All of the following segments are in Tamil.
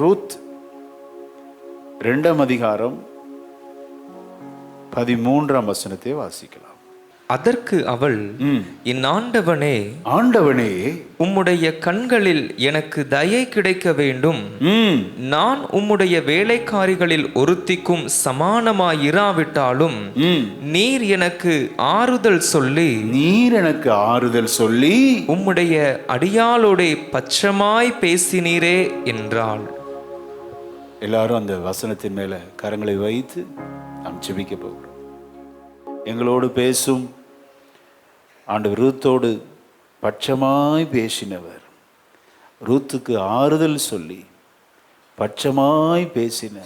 ரூத் 2ஆம் அதிகாரம் 13ஆம் வசனத்தை வாசிக்கலாம். அதற்கு அவள், என் ஆண்டவனே, ஆண்டவனே, உம்முடைய கண்களில் எனக்கு தயை கிடைக்க வேண்டும். நான் உம்முடைய வேலைக்காரிகளில் ஒருத்திக்கும் சமானமாயிராவிட்டாலும் நீர் எனக்கு ஆறுதல் சொல்லி உம்முடைய அடியாளோடே பட்சமாய் பேசினீரே என்றாள். எல்லாரும் அந்த வசனத்தின் மேல கரங்களை வைத்து நாம் ஜெபிக்க போகிறோம். எங்களோடு பேசும் ஆண்டவர், ரூத்தோடு பட்சமாய் பேசினவர், ரூத்துக்கு ஆறுதல் சொல்லி பட்சமாய் பேசின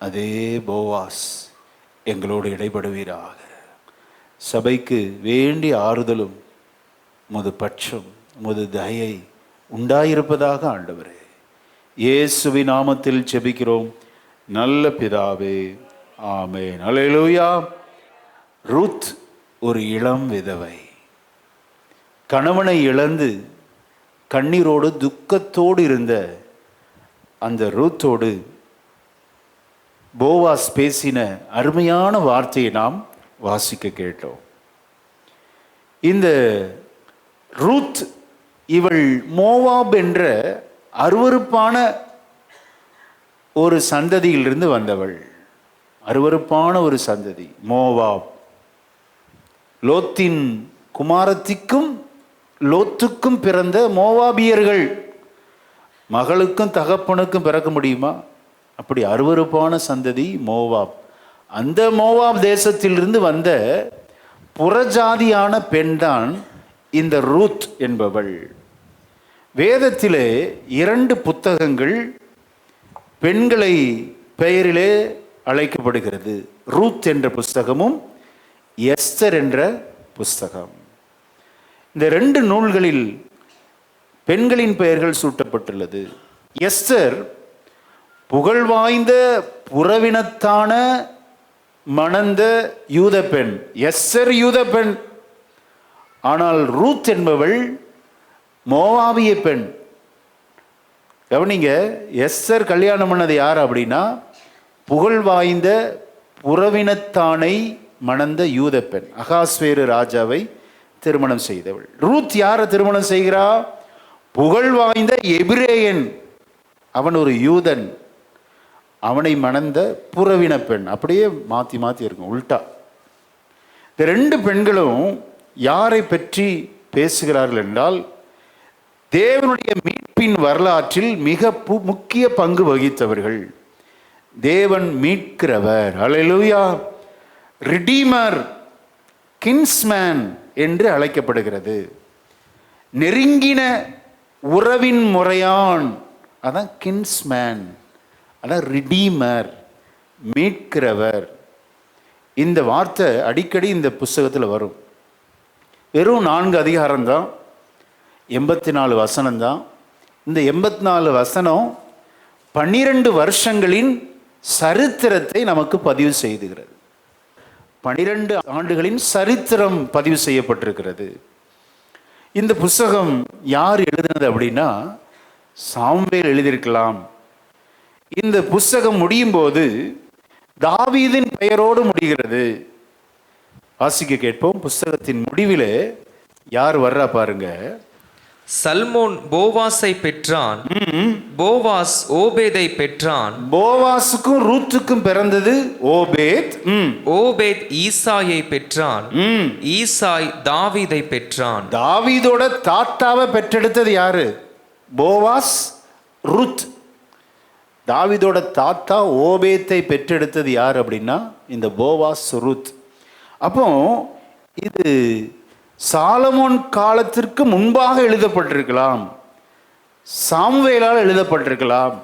அதே போவாஸ் எங்களோடு இடைபடுவீராக. சபைக்கு வேண்டிய ஆறுதலும் உமது பட்சம், உமது தயை உண்டாயிருப்பதாக ஆண்டவரே, இயேசுவின் நாமத்தில் ஜெபிக்கிறோம் நல்ல பிதாவே, ஆமென். அல்லேலூயா. ரூத் ஒரு இளம் விதவை, கணவனை இழந்து கண்ணீரோடு துக்கத்தோடு இருந்த அந்த ரூத்தோடு போவாஸ் பேசின அருமையான வார்த்தையை நாம் வாசிக்க கேட்டோம். இந்த ரூத் இவள் மோவாப் என்ற அருவருப்பான ஒரு சந்ததியிலிருந்து வந்தவள். அருவருப்பான ஒரு சந்ததி மோவாப். லோத்தின் குமாரத்திக்கும் லோத்துக்கும் பிறந்த மோவாபியர்கள். மகளுக்கும் தகப்பனுக்கும் பிறக்க முடியுமா? அப்படி அருவருப்பான சந்ததி மோவாப். அந்த மோவாப் தேசத்திலிருந்து வந்த புறஜாதியான பெண்தான் இந்த ரூத் என்பவள். வேதத்திலே 2 புத்தகங்கள் பெண்களை பெயரிலே அழைக்கப்படுகிறது. ரூத் என்ற புஸ்தகமும் எஸ்தர் என்ற புஸ்தகம். இந்த 2 நூல்களில் பெண்களின் பெயர்கள் சூட்டப்பட்டுள்ளது. எஸ்தர் புகழ்வாய்ந்த புறவினத்தான மணந்த யூத பெண். எஸ்தர் யூத பெண். ஆனால் ரூத் என்பவள் மோவாபிய பெண். கவனிங்க, எஸ்தர் கல்யாணம் பண்ணது யார் அப்படின்னா புகழ்வாய்ந்த புறவினத்தானை மணந்த யூத பெண், அகாஸ்வேரு ராஜாவை திருமணம் செய்தவள். ரூத் யாரை திருமணம் செய்கிறா? புகழ்வாய்ந்த எபிரேயன். அவன் ஒரு யூதன், அவனை மணந்த புறவின பெண். அப்படியே மாற்றி மாற்றி இருக்கும், உல்டா. இந்த 2 பெண்களும் யாரை பற்றி பேசுகிறார்கள் என்றால், தேவனுடைய மீட்பின் வரலாற்றில் மிக முக்கிய பங்கு வகித்தவர்கள். தேவன் மீட்கிறவர், அல்லேலூயா, ரிடீமர், கின்ஸ்மேன் என்று அழைக்கப்படுகிறது. நெருங்கின உறவின் முறையான், அதான் கின்ஸ்மேன், அதான் ரிடீமர், மீட்கிறவர். இந்த வார்த்தை அடிக்கடி இந்த புஸ்தகத்தில் வரும். வெறும் 4 அதிகாரம்தான், 84 வசனம்தான். இந்த 84 வசனம் 12 வருஷங்களின் சரித்திரத்தை நமக்கு பதிவு செய்துகிறது. 12 ஆண்டுகளின் சரித்திரம் பதிவு செய்யப்பட்டிருக்கிறது. இந்த புஸ்தகம் யார் எழுதினது அப்படின்னா சாமுவேல் எழுதியிருக்கலாம். இந்த புஸ்தகம் முடியும் போது தாவீதின் பெயரோடு முடிகிறது. வாசிக்க கேட்போம். புஸ்தகத்தின் முடிவிலே யார் வர்றா பாருங்க. சல்மோன் போவாஸை பெற்றான், போவாஸ் ஓபேதை பெற்றான். போவாஸுக்கும் ரூத்துக்கும் பிறந்தது ஓபேத். ஓபேத் ஈசாயை பெற்றான், ஈசாய் தாவீதை பெற்றான். தாவீதோட தாத்தாவை பெற்றெடுத்தது யாரு? Boaz, Ruth. தாவீதோட தாத்தா ஓபேத்தை பெற்றெடுத்தது யார் அப்படின்னா இந்த போவாஸ், ரூத். அப்போ இது சாலமோன் காலத்திற்கு முன்பாக எழுதப்பட்டிருக்கலாம், சாமுவேலால் எழுதப்பட்டிருக்கலாம்.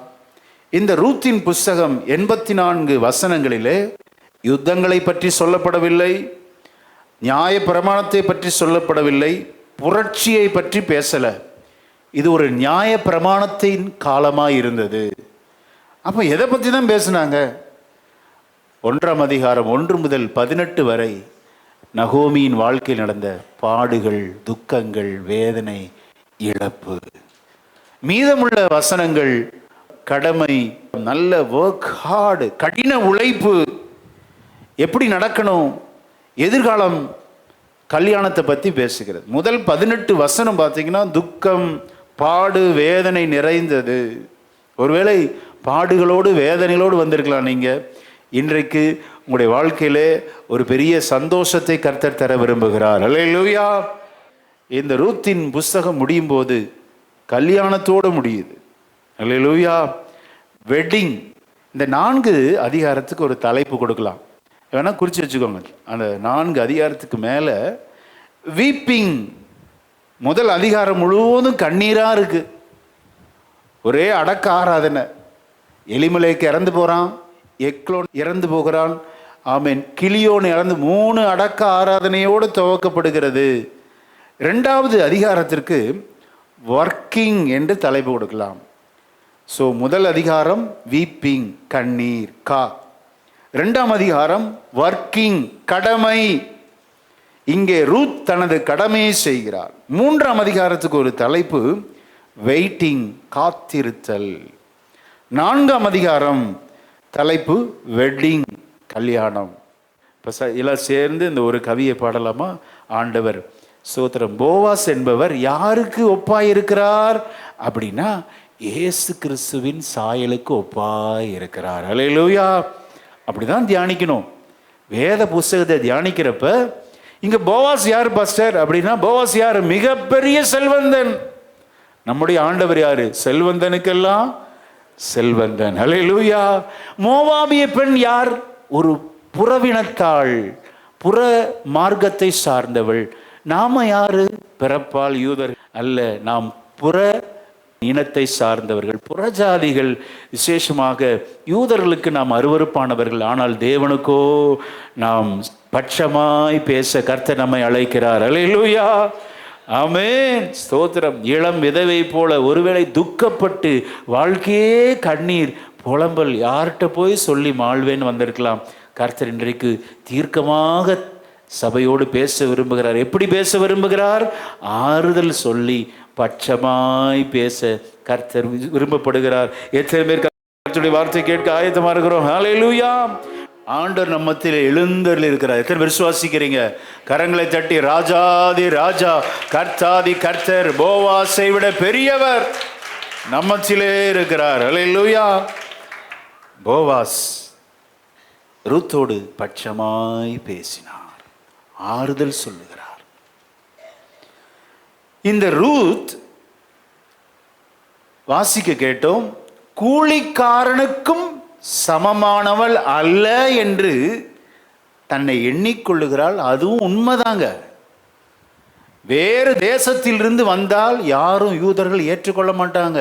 இந்த ரூத்தின் புஸ்தகம் 84 வசனங்களிலே யுத்தங்களை பற்றி சொல்லப்படவில்லை, நியாய பிரமாணத்தை பற்றி சொல்லப்படவில்லை, புரட்சியை பற்றி பேசல. இது ஒரு நியாய பிரமாணத்தின் காலமாக இருந்தது. அப்போ எதை பற்றி தான் பேசினாங்க? 1ஆம் அதிகாரம் 1 முதல் 18 வரை நகோமியின் வாழ்க்கையில் நடந்த பாடுகள், துக்கங்கள், வேதனை, இழப்பு. மீதமுள்ள வசனங்கள் கடமை, நல்ல ஒர்க் ஹார்டு, கடின உழைப்பு, எப்படி நடக்கணும், எதிர்காலம், கல்யாணத்தை பற்றி பேசுகிறது. முதல் 18 வசனம் பார்த்தீங்கன்னா துக்கம், பாடு, வேதனை நிறைந்தது. ஒருவேளை பாடுகளோடு வேதனைகளோடு வந்திருக்கலாம் நீங்கள். இன்றைக்கு உங்களுடைய வாழ்க்கையிலே ஒரு பெரிய சந்தோஷத்தை கர்த்தர் தர விரும்புகிறார். அல்லேலூயா. இந்த ரூத்தின் புஸ்தகம் முடியும் போது கல்யாணத்தோடு முடியுது. அல்லேலூயா. வெட்டிங். இந்த 4 அதிகாரத்துக்கு ஒரு தலைப்பு கொடுக்கலாம், வேணா குறித்து வச்சுக்கோங்க. அந்த 4 அதிகாரத்துக்கு மேலே வீப்பிங். முதல் அதிகாரம் முழுவதும் கண்ணீராக இருக்கு. ஒரே அடக்க ஆராதனை. எலிமலேக்கு இறந்து போகிறான், எக்லோன் இறந்து போகிறான், ஆமேன், கிளியோன் இறந்து 3 அடக்க ஆராதனையோடு துவக்கப்படுகிறது. 2வது அதிகாரத்திற்கு ஒர்க்கிங் என்று தலைப்பு கொடுக்கலாம். ஸோ முதல் அதிகாரம் வீப்பிங், கண்ணீர், கா. 2ஆம் அதிகாரம் ஒர்க்கிங், கடமை. இங்கே ரூத் தனது கடமையை செய்கிறார். 3ஆம் அதிகாரத்துக்கு ஒரு தலைப்பு வெயிட்டிங், காத்திருத்தல். 4ஆம் அதிகாரம் தலைப்பு வெட்டிங், கல்யாணம். இப்போ எல்லாம் சேர்ந்து இந்த ஒரு கவியை பாடலாமா? ஆண்டவர் சோத்திரம். போவாஸ் என்பவர் யாருக்கு ஒப்பாய் இருக்கிறார் அப்படின்னா இயேசு கிறிஸ்துவின் சாயலுக்கு ஒப்பாய் இருக்கிறார். அல்லேலூயா. அப்படிதான் தியானிக்கணும். வேத புஸ்தகத்தை தியானிக்கிறப்ப இங்க போவாஸ் யார் பாஸ்டர் அப்படின்னா, போவாஸ் யார்? மிகப்பெரிய செல்வந்தன். நம்முடைய ஆண்டவர் யாரு? செல்வந்தனுக்கெல்லாம் செல்வந்தன். அல்லேலூயா. மோவாபிய பெண் யார்? ஒரு புறவினத்தாள், புற மார்க்கத்தை சார்ந்தவள். நாம யாரு? பிறப்பால் யூதர் அல்ல, நாம் புற இனத்தை சார்ந்தவர்கள், புறஜாதிகள். விசேஷமாக யூதர்களுக்கு நாம் அருவருப்பானவர்கள், ஆனால் தேவனுக்கோ நாம் பட்சமாய் பேச கர்த்தர் நம்மை அழைக்கிறார். அல்லேலூயா. ஆமென். ஸ்தோத்திரம். இளம் விதவை போல ஒருவேளை துக்கப்பட்டு வாழ்க்கையே கண்ணீர் புலம்பல், யார்கிட்ட போய் சொல்லி மாழ்வேன்னு வந்திருக்கலாம். கர்த்தர் இன்றைக்கு தீர்க்கமாக சபையோடு பேச விரும்புகிறார். எப்படி பேச விரும்புகிறார்? ஆறுதல் சொல்லி பட்சமாய் பேச கர்த்தர் விரும்பப்படுகிறார். எத்தனை பேர் கர்த்தருடைய வார்த்தை கேட்க ஆயத்தமா இருக்கிறோம்? ஹல்லேலூயா. ஆண்டவர் நம்மத்தில் எழுந்தருளி இருக்கிறார். எத்தனை பேர் விசுவாசிக்கிறீங்க? கரங்களை தட்டி, ராஜாதி ராஜா, கர்த்தாதி கர்த்தர், போவாசை விட பெரியவர் நம்மத்திலே இருக்கிறார். ஹல்லேலூயா. போவாஸ் ரூத்தோடு பட்சமாய் பேசினார், ஆறுதல் சொல்லுகிறார். இந்த ரூத் வாசிக்க கேட்டோம், கூலிக்காரனுக்கும் சமமானவள் அல்ல என்று தன்னை எண்ணிக்கொள்ளுகிறாள். அதுவும் உண்மைதாங்க. வேறு தேசத்திலிருந்து வந்தால் யாரும் யூதர்கள் ஏற்றுக்கொள்ள மாட்டாங்க.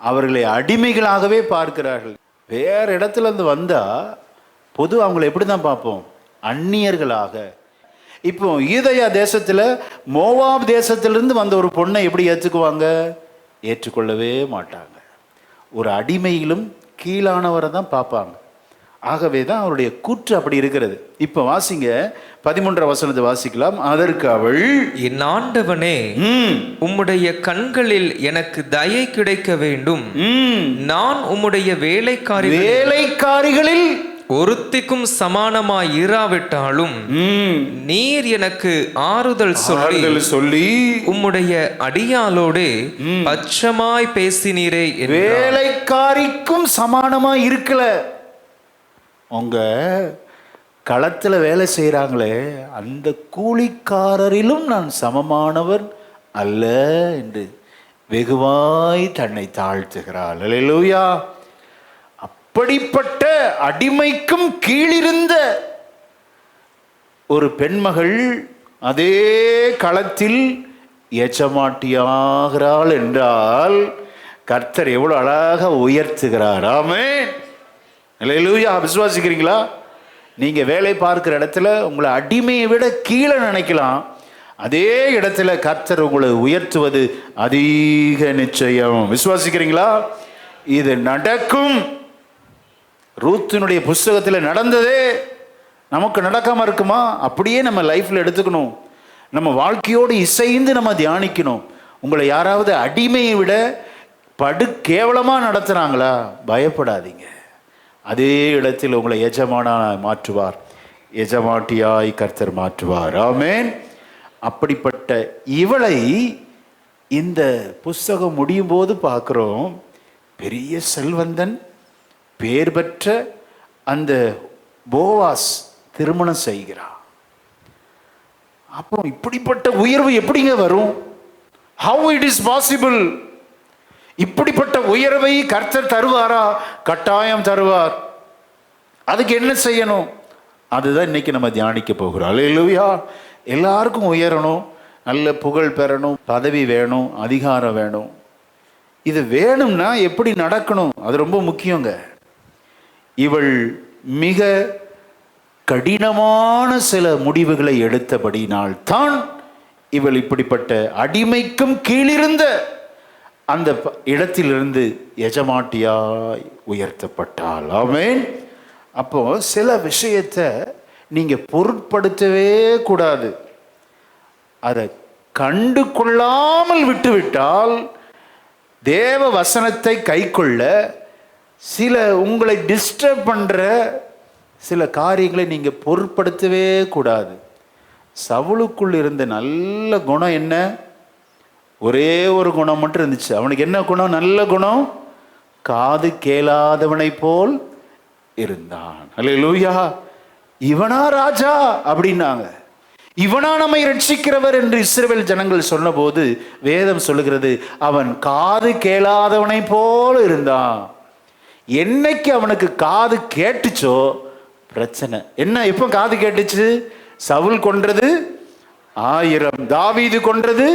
அவர்களை அடிமைகளாகவே பார்க்கிறார்கள். வேறு இடத்துல இருந்து வந்தா பொது அவங்களை எப்படி தான் பார்ப்போம்? அந்நியர்களாக. இப்போ யூதயா தேசத்துல மோவாப் தேசத்திலிருந்து வந்த ஒரு பொண்ணை எப்படி ஏற்றுக்குவாங்க? ஏற்றுக்கொள்ளவே மாட்டாங்க. ஒரு அடிமையிலும் கீழானவரை தான் பார்ப்பாங்க. ஆகவே தான் அவருடைய கூற்று அப்படி இருக்கிறது. இப்போ வாசிங்க, 13 வசனத்தை வாசிக்கலாம். அதற்கு அவள், என் ஆண்டவனே, உம்முடைய கண்களில் எனக்கு தயை கிடைக்க வேண்டும். நான் உம்முடைய வேலைக்காரிகளில் ஒருத்திக்கும் சமானமாய் இராவிட்டாலும் நீர் எனக்கு ஆறுதல் சொல்லி உம்முடைய அடியாளோடு பட்சமாய் பேசினீரே. வேலைக்காரிக்கும் சமானமாய் இருக்கல. உங்க களத்துல வேலை செய்யறாங்களே அந்த கூலிக்காரரிலும் நான் சமமானவர் அல்ல என்று வெகுவாய் தன்னை தாழ்த்துகிறாள். அல்லேலூயா. அப்படிப்பட்ட அடிமைக்கும் கீழிருந்த ஒரு பெண்மகள் அதே களத்தில் எஜமாட்டியாகிறாள் என்றால் கர்த்தர் எவ்வளவு அழகாக உயர்த்துகிறார். ஆமென். அல்லேலூயா. விசுவாசிக்கிறீங்களா? நீங்க வேலை பார்க்கிற இடத்துல உங்களை அடிமையை விட கீழே நினைக்கலாம். அதே இடத்துல கர்த்தர் உங்களை உயர்த்துவது அதிக நிச்சயம். விசுவாசிக்கிறீங்களா? இது நடக்கும். ரூத்தினுடைய புஸ்தகத்தில் நடந்ததே நமக்கு நடக்காம இருக்குமா? அப்படியே நம்ம லைஃப்ல எடுத்துக்கணும். நம்ம வாழ்க்கையோடு இசைந்து நம்ம தியானிக்கணும். உங்களை யாராவது அடிமையை விட படு கேவலமா நடத்துறாங்களா, பயப்படாதீங்க. அதே இடத்தில் உங்களை எஜமானாய் மாற்றுவார், எஜமாட்டியாய் கர்த்தர் மாற்றுவார். ஆமென். அப்படிப்பட்ட இவளை இந்த புஸ்தகம் முடியும் போது பார்க்கிறோம், பெரிய செல்வந்தன், பேர் பெற்ற அந்த போவாஸ் திருமணம் செய்கிறார். அப்போ இப்படிப்பட்ட உயர்வு எப்படிங்க வரும்? How it is possible? இப்படிப்பட்ட உயர்வை கர்த்தர் தருவாரா? கட்டாயம் தருவார். அதுக்கு என்ன செய்யணும்? அதுதான் இன்னைக்கு நம்ம தியானிக்க போகிறோம். அல்லேலூயா. எல்லாருக்கும் உயரணும், நல்ல புகழ் பெறணும், பதவி வேணும், அதிகாரம் வேணும். இது வேணும்னா எப்படி நடக்கணும்? அது ரொம்ப முக்கியங்க. இவள் மிக கடினமான சில முடிவுகளை எடுத்தபடினால் தான் இவள் இப்படிப்பட்ட அடிமைக்கும் கீழிருந்த அந்த இடத்திலிருந்து எஜமாட்டியாய் உயர்த்தப்பட்டாள். ஆமென். அப்போ சில விஷயத்தை நீங்க பொருட்படுத்தவே கூடாது. அதை கண்டு கொள்ளாமல் விட்டுவிட்டால் தேவ வசனத்தை கைக்கொள்ள சில உங்களை டிஸ்டர்ப் பண்ற சில காரியங்களை நீங்க பொருட்படுத்தவே கூடாது. சவுலுக்குள் இருந்த நல்ல குணம் என்ன? ஒரே ஒரு குணம் மட்டும் இருந்துச்சு. அவனுக்கு என்ன குணம்? நல்ல குணம். காது கேளாதவனை போல் இருந்தான். அல்லேலூயா. இவனா ராஜா அப்படின்னாங்க. இவனா நம்மை ரட்சிக்கிறவர் என்று இஸ்ரவேல் ஜனங்கள் சொன்னபோது வேதம் சொல்லுகிறது, அவன் காது கேளாதவனை போல் இருந்தான். என்னைக்கு அவனுக்கு காது கேட்டுச்சோ பிரச்சனை. என்ன? எப்போ காது கேட்டுச்சு? சவுல் கொன்றது 1000, தாவீது கொன்றது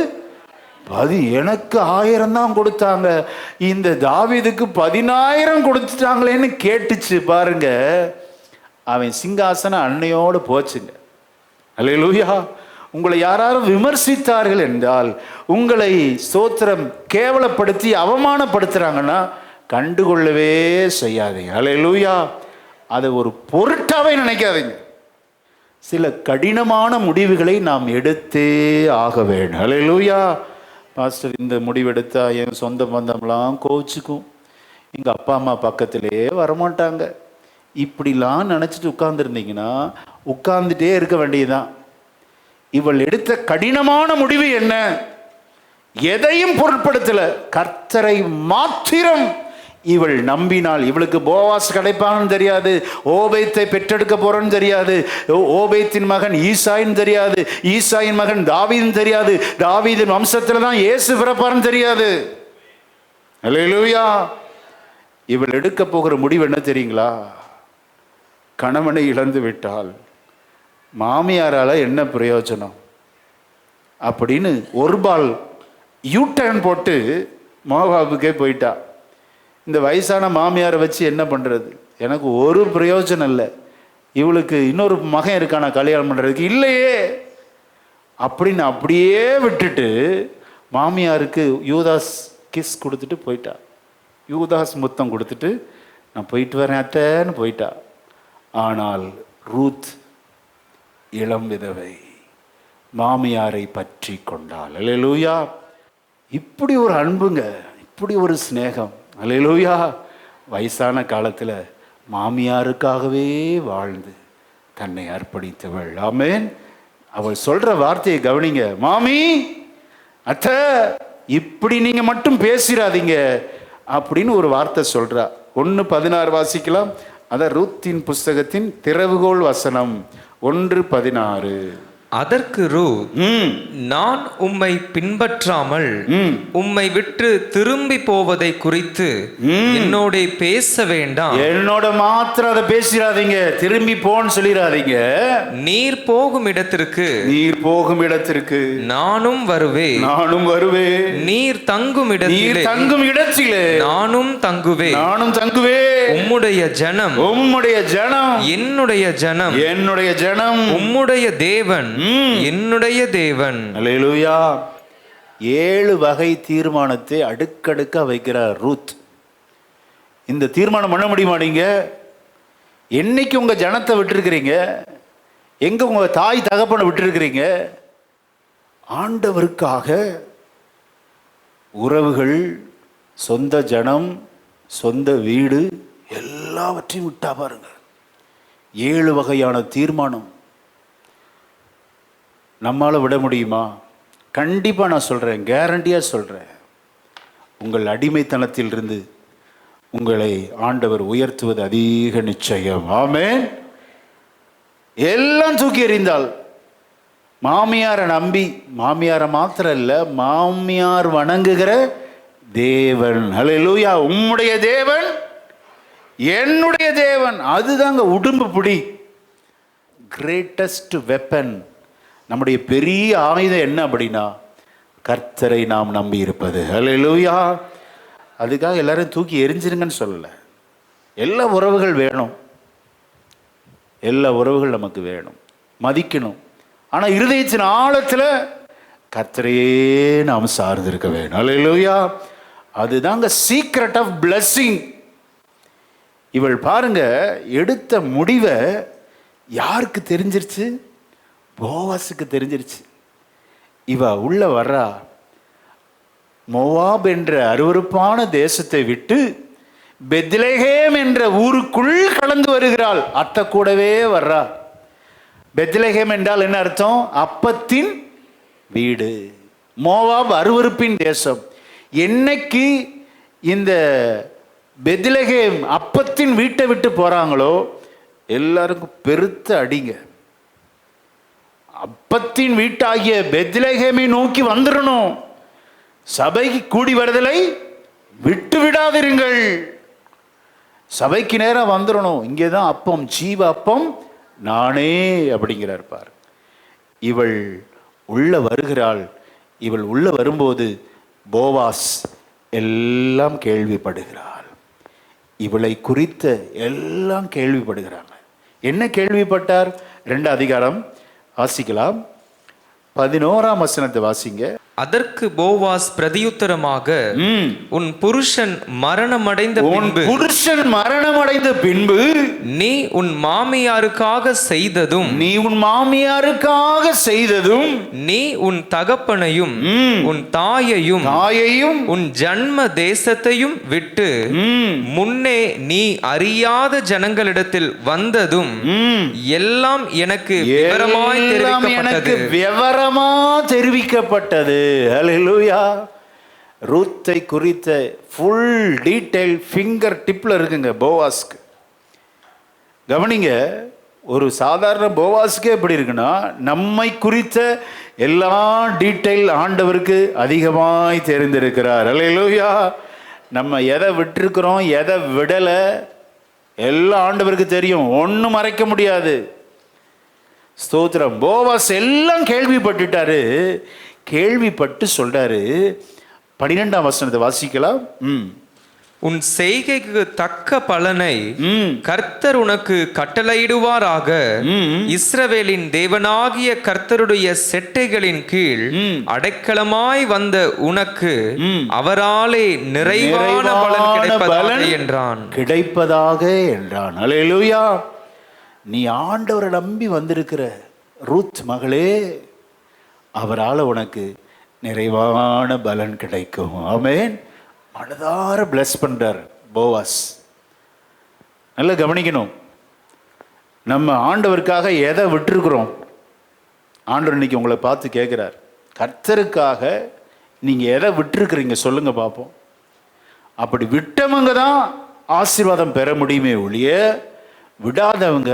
10. எனக்கு 1000 தான் கொடுத்தாங்க, இந்த தாவீதுக்கு 10000 கொடுத்துட்டாங்களேன்னு கேட்டுச்சு பாருங்க. அவன் சிங்காசனம் அன்னையோடு போச்சுங்க. அல்லேலூயா. உங்களை யாராரும் விமர்சித்தார்கள் என்றால், உங்களை ஸ்தோத்திரம் கேவலப்படுத்தி அவமானப்படுத்துறாங்கன்னா கண்டுகொள்ளவே செய்யாதீங்க. அல்லேலூயா. அதை ஒரு பொருட்டாவே நினைக்காதீங்க. சில கடினமான முடிவுகளை நாம் எடுத்தே ஆக வேண்டும். அல்லேலூயா. பாஸ்டர், இந்த முடிவெடுத்தா என் சொந்த பந்தம்லாம் கோச்சுக்கும், எங்கள் அப்பா அம்மா பக்கத்திலே வரமாட்டாங்க, இப்படிலாம் நினச்சிட்டு உட்கார்ந்துருந்தீங்கன்னா உட்கார்ந்துட்டே இருக்க வேண்டியதுதான். இவள் எடுத்த கடினமான முடிவு என்ன? எதையும் பொருட்படுத்தல, கர்த்தரை மாத்திரம் இவள் நம்பினாள். இவளுக்கு போவாஸ் கிடைப்பான்னு தெரியாது, ஓபேத்தை பெற்றெடுக்க போறன்னு தெரியாது, ஓபேத்தின் மகன் ஈசாயின் தெரியாது, ஈசாயின் மகன் தாவீதுன்னு தெரியாது, தாவீதின் வம்சத்துல தான் இயேசு பிறப்பார்னு தெரியாது. அல்லேலூயா. இவள் எடுக்க போகிற முடிவு என்ன தெரியுங்களா? கணவனை இழந்து விட்டால் மாமியாரால என்ன பிரயோஜனம் அப்படின்னு ஒருபால் யூட்டர்ன் போட்டு மோவாபுக்கே போயிட்டா. இந்த வயசான மாமியாரை வச்சு என்ன பண்ணுறது? எனக்கு ஒரு பிரயோஜனம் இல்லை, இவளுக்கு இன்னொரு மகன் இருக்கானா கல்யாணம் பண்ணுறதுக்கு? இல்லையே அப்படின்னு அப்படியே விட்டுட்டு மாமியாருக்கு யூதாஸ் கிஸ் கொடுத்துட்டு போயிட்டா. யூதாஸ் முத்தம் கொடுத்துட்டு நான் போயிட்டு வரேன் அத்தைன்னு போயிட்டா. ஆனால் ரூத் இளம் விதவை மாமியாரை பற்றி கொண்டாள். அல்லேலூயா. இப்படி ஒரு அன்புங்க, இப்படி ஒரு சிநேகம். அல்லேலூயா. வயசான காலத்தில் மாமியாருக்காகவே வாழ்ந்து தன்னை அர்ப்பணித்தவள். ஆமென். அவள் சொல்ற வார்த்தையை கவனிங்க. மாமி, அத்தை, இப்படி நீங்க மட்டும் பேசிடாதீங்க அப்படின்னு ஒரு வார்த்தை சொல்றா. 1:16 வாசிக்கலாம். அதான் ரூத்தின் புஸ்தகத்தின் திறவுகோல் வசனம் 1:16. அதற்கு ரூத், நான் உம்மை பின்பற்றாமல் உம்மை விட்டு திரும்பி போவதை குறித்து என்னோட பேச வேண்டாம். என்னோட மாத்திரம் அதை பேசிடாதீங்க, திரும்பி போன்னு சொல்லிடாதீங்க. நீர் போகும் இடத்திற்கு நானும் வருவேன், நீர் தங்கும் இடத்திலே நானும் தங்குவேன். உம்முடைய ஜனம் என்னுடைய ஜனம், உம்முடைய தேவன் என்னுடைய தேவன். அல்லேலூயா. 7 வகை தீர்மானத்தை அடுக்கடுக்க வைக்கிறார் ரூத். இந்த தீர்மானம் பண்ண முடியுமா? நீங்க என்னைக்கு உங்க ஜனத்தை விட்டுருக்கிறீங்க? எங்க உங்க தாய் தகப்பனை விட்டுருக்கிறீங்க? ஆண்டவருக்காக உறவுகள், சொந்த ஜனம், சொந்த வீடு எல்லாவற்றையும் விட்டா பாருங்க. 7 வகையான தீர்மானம். நம்மால் விட முடியுமா? கண்டிப்பாக நான் சொல்கிறேன், கேரண்டியாக சொல்கிறேன். உங்கள் அடிமைத்தனத்திலிருந்து உங்களை ஆண்டவர் உயர்த்துவது அதிக நிச்சயம். ஆமென். எல்லாம் தூக்கி எறிந்தால், மாமியாரை நம்பி, மாமியாரை மாத்திரம் இல்லை, மாமியார் வணங்குகிற தேவன், ஹல்லேலூயா, உம்முடைய தேவன் என்னுடைய தேவன், அதுதாங்க உடும்பு பிடி. கிரேட்டஸ்ட் வெப்பன், நம்முடைய பெரிய ஆயுதம் என்ன அப்படின்னா கர்த்தரை நாம் நம்பி இருப்பது. ஹல்லேலூயா. அதுக்காக எல்லாரும் தூக்கி எரிஞ்சிருங்கன்னு சொல்லலை. எல்லா உறவுகள் வேணும், எல்லா உறவுகள் நமக்கு வேணும், மதிக்கணும். ஆனால் இருதயத்தின் ஆழத்தில் கர்த்தரையே நாம் சார்ந்திருக்க வேணும். ஹல்லேலூயா. அதுதாங்க சீக்ரெட் ஆஃப் பிளெஸ்ஸிங். இவள் பாருங்க, எடுத்த முடிவை யாருக்கு தெரிஞ்சிருச்சு? போவாஸுக்கு தெரிஞ்சிருச்சு. இவ உள்ள வர்றா, மோவாப் என்ற அருவருப்பான தேசத்தை விட்டு பெத்லெகேம் என்ற ஊருக்குள் கடந்து வருகிறாள். அத்தை கூடவே வர்றா. பெத்லெகேம் என்றால் என்ன அர்த்தம்? அப்பத்தின் வீடு. மோவாப் அருவருப்பின் தேசம். என்னைக்கு இந்த பெத்லெகேம் அப்பத்தின் வீட்டை விட்டு போறாங்களோ எல்லாருக்கும் பெருத்த அடிங்க. அப்பத்தின் வீட்டாகிய பெத்லெகேமை நோக்கி வந்துடணும். சபைக்கு கூடி வருதலை விட்டு விடாதிருங்கள். சபைக்கு நேரம் வந்துடணும். இங்கேதான் அப்பம், ஜீவ அப்பம் நானே அப்படிங்கிறார் பார். இவள் உள்ள வருகிறாள். இவள் உள்ள வரும்போது போவாஸ் எல்லாம் கேள்விப்படுகிறாள். இவளை குறித்த எல்லாம் கேள்விப்படுகிறாங்க. என்ன கேள்விப்பட்டார்? 2 அதிகாரம் வாசிக்கலாம். 11ஆம் வசனத்தை வாசிங்க. அதற்கு போவாஸ் பிரதியுத்தரமாக, உன் புருஷன் மரணமடைந்த பின்பு நீ உன் மாமியாருக்காக செய்ததும் நீ உன் தகப்பனையும் உன் தாயையும் உன் ஜன்ம தேசத்தையும் விட்டு முன்னே நீ அறியாத ஜனங்களிடத்தில் வந்ததும் எல்லாம் எனக்கு விவரமா தெரிவிக்கப்பட்டது. ஹல்லேலூயா. ரூத்தை குறித்த ஃபுல் டீடைல் ஃபிங்கர் டிப்ல இருக்குங்க போவாஸ்க்கு. கவனிங்க, ஒரு சாதாரண போவாஸ்க்கே எப்படி இருக்குன்னா, நம்மை குறித்த எல்லா டீடைல் ஆண்டவருக்கு அதிகமாய் தெரிந்திருக்கிறார். ஹல்லேலூயா. நம்ம எதை விட்டுருக்கிறோம், எதை விடலை, எல்லாம் ஆண்டவருக்கு தெரியும். ஒன்றும் மறைக்க முடியாது. ஸ்தோத்திரம். போவாஸ் எல்லாம் கேள்விப்பட்டுட்டாரு. கேள்விப்பட்டு சொல்றாரு. 12ஆம் வசனத்தை வாசிக்கலாம். உன் செய்கைக்கு தக்க பலனை கர்த்தர் உனக்கு கட்டளையிடுவாராக. இஸ்ரவேலின் தேவனாகிய கர்த்தருடைய செட்டைகளின் கீழ் அடைக்கலமாய் வந்த உனக்கு அவராலே நிறைவான பலன் கிடைப்பதாக என்றான். அல்லேலூயா. நீ ஆண்டவரை நம்பி வந்திருக்கிற ரூத் மகளே, அவரால் உனக்கு நிறைவான பலன் கிடைக்கும். ஆமென். மனதார பிளஸ் பண்றார் போவாஸ். நல்லா கவனிக்கணும். நம்ம ஆண்டவருக்காக எதை விட்டுருக்குறோம்? ஆண்டவர் இன்னைக்கு உங்களை பார்த்து கேட்குறார், கர்த்தருக்காக நீங்க எதை விட்டுருக்குறீங்க சொல்லுங்க பார்ப்போம். அப்படி விட்டவங்க தான் ஆசீர்வாதம் பெற முடியுமே ஒழிய, விடாதவங்க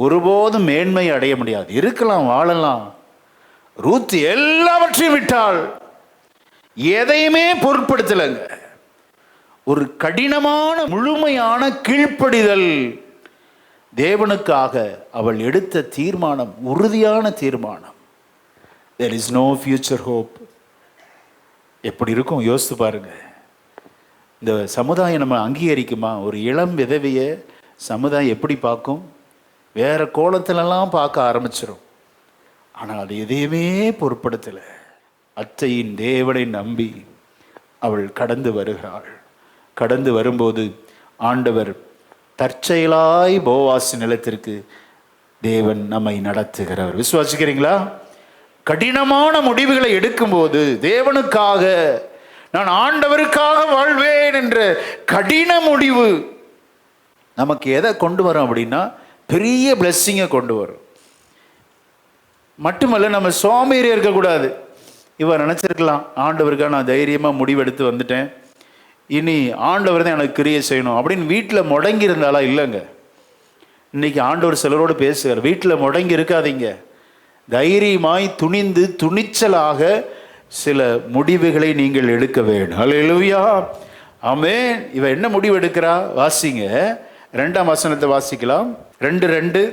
ஒருபோதும் மேன்மை அடைய முடியாது. இருக்கலாம், வாழலாம். ரூத் எல்லாவற்றையும் விட்டாள், எதையுமே பொருட்படுத்தலைங்க. ஒரு கடினமான முழுமையான கீழ்ப்படிதல். தேவனுக்காக அவள் எடுத்த தீர்மானம் உறுதியான தீர்மானம். There is no future hope. எப்படி இருக்கும் யோசித்து பாருங்க. இந்த சமுதாயம் நம்ம அங்கீகரிக்குமா? ஒரு இளம் விதவைய சமுதாயம் எப்படி பார்க்கும்? வேற கோலத்திலெல்லாம் பார்க்க ஆரம்பிச்சிடும். ஆனால் அது எதையுமே பொருட்படுத்தலை. அத்தையின் தேவனை நம்பி அவள் கடந்து வருகிறாள். கடந்து வரும்போது ஆண்டவர் தற்செயலாய் போவாஸ் நிலத்திற்கு தேவன் நம்மை நடத்துகிறவர். விசுவாசிக்கிறீங்களா? கடினமான முடிவுகளை எடுக்கும்போது, தேவனுக்காக நான் ஆண்டவருக்காக வாழ்வேன் என்ற கடின முடிவு நமக்கு எதை கொண்டு வரும் அப்படின்னா பெரிய பிளெஸ்ஸிங்கை கொண்டு வரும். மட்டுமல்ல, நம்ம சோம்பேறியா இருக்கக்கூடாது. இவர் நினச்சிருக்கலாம், ஆண்டவருக்காக நான் தைரியமாக முடிவெடுத்து வந்துட்டேன், இனி ஆண்டவர் தான் எனக்கு கிரியை செய்யணும் அப்படின்னு வீட்டில் முடங்கி இருந்தாலா? இல்லைங்க. இன்னைக்கு ஆண்டவர் சிலரோடு பேசுகிறார், வீட்டில் முடங்கி இருக்காதீங்க, தைரியமாய் துணிந்து துணிச்சலாக சில முடிவுகளை நீங்கள் எடுக்க வேண்டும். அல்லேலூயா, ஆமென். இவ என்ன முடிவு எடுக்கிறா? வாசிங்க, 2ஆம் வசனத்தை வாசிக்கலாம். 2:2.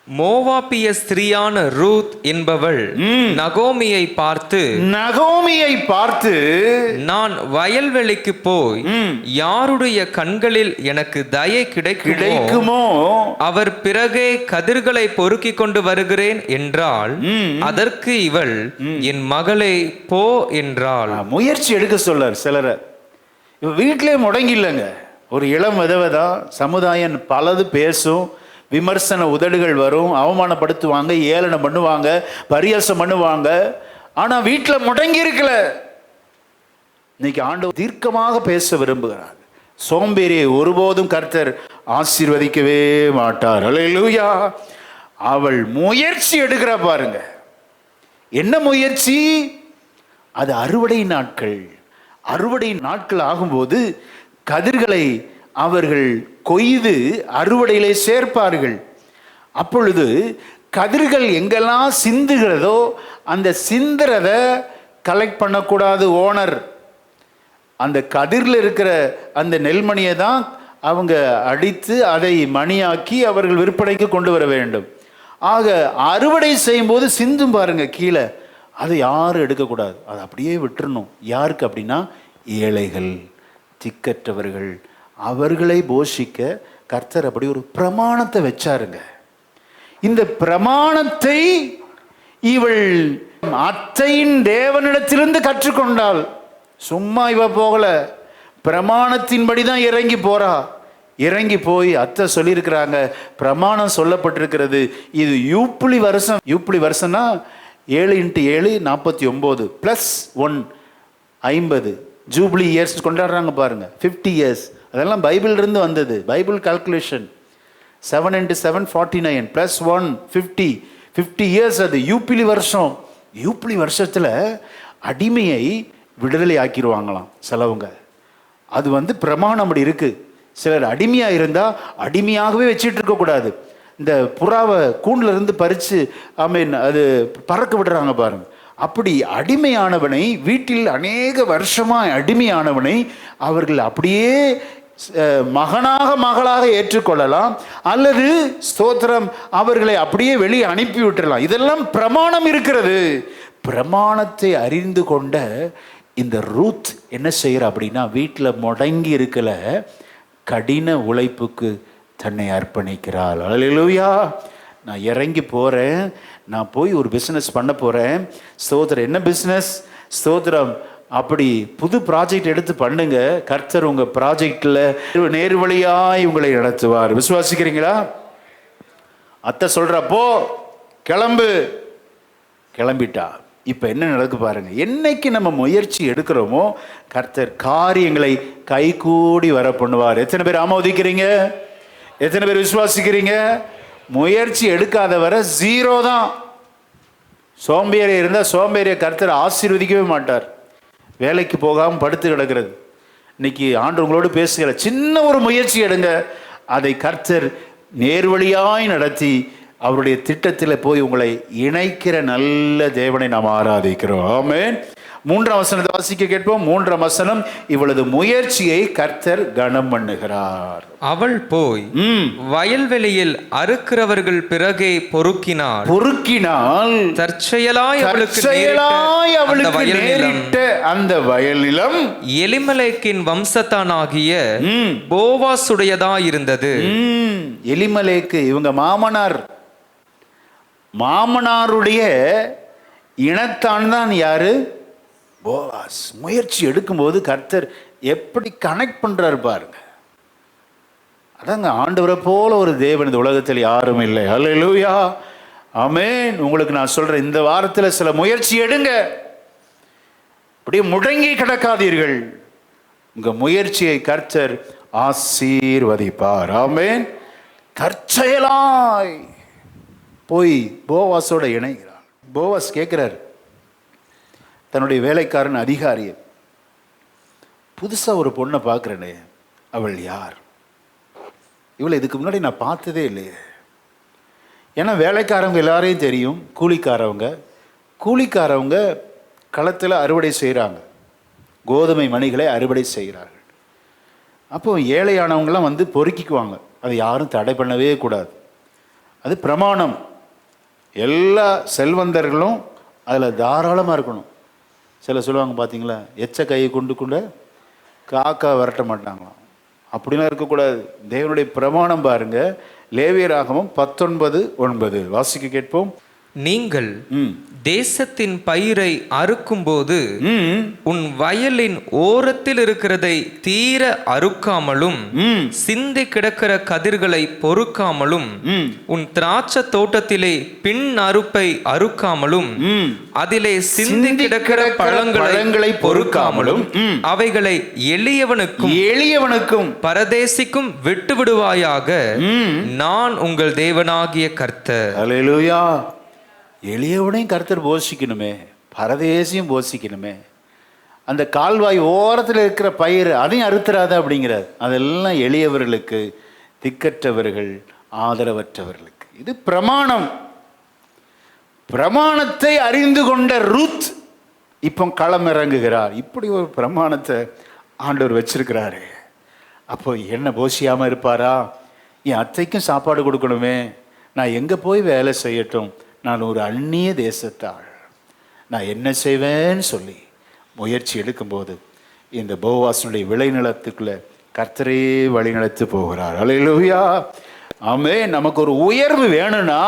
மோவாபிய ஸ்திரியான ரூத் என்பவள் நகோமியை பார்த்து நான் வயல்வெளிக்கு போய் யாருடைய கண்களில் எனக்கு தயை கிடைக்குமோ அவர் பிறகே கதிர்களை பொறுக்கிக் கொண்டு வருகிறேன் என்றாள். அதற்கு இவள், என் மகளே போ என்றாள். முயற்சி எடுக்க சொல்லார் சிலரை. இவ வீட்டிலே முடங்கி இல்லைங்க, ஒரு இளம் விதவைதான். சமுதாயம் பலது பேசும், விமர்சன உதடுகள் வரும், அவமானப்படுத்துவாங்க, ஏளனம் பண்ணுவாங்க, பரியாசம் பண்ணுவாங்க. ஆனா வீட்டில் முடங்கி இருக்கல. இன்னைக்கு ஆண்டவர் தீர்க்கமாக பேச விரும்புகிறார். சோம்பேறியை ஒருபோதும் கர்த்தர் ஆசீர்வதிக்கவே மாட்டார். அல்லேலூயா. அவள் முயற்சி எடுக்கிறா பாருங்க. என்ன முயற்சி? அது அறுவடை நாட்கள். அறுவடை நாட்கள் ஆகும்போது கதிர்களை அவர்கள் கொய்து அறுவடையிலே சேர்ப்பார்கள். அப்பொழுது கதிர்கள் எங்கெல்லாம் சிந்துகிறதோ அந்த சிந்துறத கலெக்ட் பண்ணக்கூடாது ஓனர். அந்த கதிரில் இருக்கிற அந்த நெல்மணியை தான் அவங்க அடித்து அதை மணியாக்கி அவர்கள் விற்பனைக்கு கொண்டு வர வேண்டும். ஆக அறுவடை செய்யும்போது சிந்தும் பாருங்க கீழே, அதை யாரும் எடுக்கக்கூடாது, அதை அப்படியே விட்டுறணும். யாருக்கு அப்படின்னா ஏழைகள், திக்கற்றவர்கள், அவர்களை போஷிக்க கர்த்தர் அப்படி ஒரு பிரமாணத்தை வச்சாருங்க. இந்த பிரமாணத்தை இவள் அத்தையின் தேவனிடத்திலிருந்து கற்றுக்கொண்டாள். சும்மா இவ போகல, பிரமாணத்தின்படி தான் இறங்கி போறா. இறங்கி போய் அத்தை சொல்லியிருக்கிறாங்க, பிரமாணம் சொல்லப்பட்டிருக்கிறது, இது யூப்ளி வருஷம். யூப்ளி வருஷம்னா 7 × 7 49 +1 50 ஜூப்ளி இயர்ஸ் கொண்டாடுறாங்க பாருங்க. 50 இயர்ஸ், அதெல்லாம் பைபிள் இருந்து வந்தது, பைபிள் கால்குலேஷன். 7 × 7 49 +1 50 50 இயர்ஸ். அது யூப்ளி வருஷம். யூப்ளி வருஷத்துல அடிமையை விடுதலை ஆக்கிடுவாங்களாம் சிலவங்க. அது பிரமாணம் அப்படி இருக்கு. சிலர் அடிமையா இருந்தா அடிமையாகவே வச்சுட்டு இருக்க கூடாது. இந்த புறாவை கூண்டுல இருந்து பறிச்சு அது பறக்க விடுறாங்க பாருங்க. அப்படி அடிமையானவனை, வீட்டில் அநேக வருஷமா அடிமையானவனை அவர்கள் அப்படியே மகனாக மகளாக ஏற்றுக்கொள்ளலாம், அல்லது ஸ்தோத்திரம் அவர்களை அப்படியே வெளியே அனுப்பி விட்டுறலாம். இதெல்லாம் பிரமாணம் இருக்கிறது. பிரமாணத்தை அறிந்து கொண்ட இந்த ரூத் என்ன செய்யற அப்படின்னா, வீட்டில் முடங்கி இருக்கல, கடின உழைப்புக்கு தன்னை அர்ப்பணிக்கிறாள். அல்லேலூயா. நான் இறங்கி போகிறேன், நான் போய் ஒரு பிஸ்னஸ் பண்ண போகிறேன். ஸ்தோத்திரம். என்ன பிஸ்னஸ்? ஸ்தோத்திரம். அப்படி புது ப்ராஜெக்ட் எடுத்து பண்ணுங்க, கர்த்தர் உங்கள் ப்ராஜெக்டில் நேர்வழியாய் உங்களை நடத்துவார். விசுவாசிக்கிறீங்களா? அத்தை சொல்கிறப்போ கிளம்பு. கிளம்பிட்டா. இப்போ என்ன நடக்கு பாருங்க. என்னைக்கு நம்ம முயற்சி எடுக்கிறோமோ கர்த்தர் காரியங்களை கைகூடி வர பண்ணுவார். எத்தனை பேர் ஆமோதிக்கிறீங்க? எத்தனை பேர் விசுவாசிக்கிறீங்க? முயற்சி எடுக்காத வர 0 தான். சோம்பேறியா இருந்தால் சோம்பேறியை கர்த்தர் ஆசீர்வதிக்கவே மாட்டார். வேலைக்கு போகாமல் படுத்து கிடக்கிறது. இன்னைக்கு ஆண்டவர் உங்களோடு பேசுகிற, சின்ன ஒரு முயற்சி எடுங்க, அதை கர்த்தர் நேர்வழியாய் நடத்தி அவருடைய திட்டத்தில் போய் உங்களை இணைக்கிற நல்ல தேவனை நாம் ஆராதிக்கிறோம். ஆமென். 3ஆம் வசனத்தை வாசிக்க கேட்போம். 3ஆம் வசனம், இவளது முயற்சியை கர்த்தர் கனம் பண்ணுகிறார். அவள் போய் வயல்வெளியில் அறுக்கிறவர்கள் பிறகே பொறுக்கினாள். தற்செயலாய் அவளுக்கு நேரிட்ட அந்த வயலிலம் எலிமலேக்கின் வம்சத்தானாகிய போவாசுடையதாயிருந்தது. எலிமலேக்கு இவங்க மாமனாருடைய இனத்தான் தான் யாரு? போவாஸ். முயற்சி எடுக்கும்போது கர்த்தர் எப்படி கனெக்ட் பண்றாரு பாருங்க. அதாங்க, ஆண்டவரை போல ஒரு தேவன் இந்த உலகத்தில் யாரும் இல்லை. அல்லேலூயா, ஆமென். உங்களுக்கு நான் சொல்றேன், இந்த வாரத்தில் சில முயற்சி எடுங்க. அப்படியே முடங்கி கிடக்காதீர்கள். உங்க முயற்சியை கர்த்தர் ஆசீர்வதிப்பார். ஆமென். தற்செயலாய் போய் போவாஸோட இணைகிறார். போவாஸ் கேட்கிறார் தன்னுடைய வேலைக்காரன் அதிகாரியை, புதுசா ஒரு பொண்ணை பார்க்கிறேனே, அவள் யார்? இவளை இதுக்கு முன்னாடி நான் பார்த்ததே இல்லையே. ஏன்னா வேலைக்காரவங்க எல்லாரையும் தெரியும். கூலிக்காரவங்க களத்தில் அறுவடை செய்கிறாங்க, கோதுமை மணிகளை அறுவடை செய்கிறார்கள். அப்போ ஏழையானவங்களாம் வந்து பொறுக்கிக்குவாங்க. அதை யாரும் தடை பண்ணவே கூடாது. அது பிரமாணம். எல்லா செல்வந்தர்களும் அதில் தாராளமாக இருக்கணும். சில சொல்லுவாங்க பார்த்தீங்களா, எச்ச கையை கொண்டு கொண்டு காக்கா விரட்ட மாட்டாங்களாம். அப்படிலாம் இருக்கக்கூடாது. தேவனுடைய பிரமாணம் பாருங்க. லேவியராகமம் 19:9 வாசிக்க கேட்போம். நீங்கள் தேசத்தின் பயிரை அறுக்கும்போது உன் வயலின் ஓரத்தில் இருக்கிறதை தீர அறுக்காமலும் சிந்தி கிடக்கிற கதிர்களை பொறுக்காமலும் உன் திராட்சை தோட்டத்திலே பின் அறுப்பை அறுக்காமலும் அதிலே சிந்தி கிடக்கிற பழங்களை பொறுக்காமலும் அவைகளை எளியவனுக்கும் பரதேசிக்கும் விட்டு விடுவாயாக. நான் உங்கள் தேவனாகிய கர்த்தர். அல்லேலூயா. எளியவனையும் கர்த்தர் போஷிக்கணுமே, பரதேசியும் போஷிக்கணுமே. அந்த கால்வாய் ஓரத்தில் இருக்கிற பயிர் அதையும் அறுத்துறாத அப்படிங்கிறார். அதெல்லாம் எளியவர்களுக்கு, திக்கற்றவர்கள், ஆதரவற்றவர்களுக்கு. இது பிரமாணம். பிரமாணத்தை அறிந்து கொண்ட ரூத் இப்போ களம் இறங்குகிறார். இப்படி ஒரு பிரமாணத்தை ஆண்டவர் வச்சிருக்கிறாரு. அப்போ என்ன போஷியாமல் இருப்பாரா? என் அத்தைக்கும் சாப்பாடு கொடுக்கணுமே, நான் எங்கே போய் வேலை செய்யட்டும், நான் ஒரு அந்நிய தேசத்தாள், நான் என்ன செய்வேன்னு சொல்லி முயற்சி எடுக்கும்போது இந்த போவாசனுடைய விளைநிலத்துக்குள்ள கர்த்தரே வழிநடத்தி போகிறார். அல்லேலூயா. ஆமென். நமக்கு ஒரு உயர்வு வேணும்னா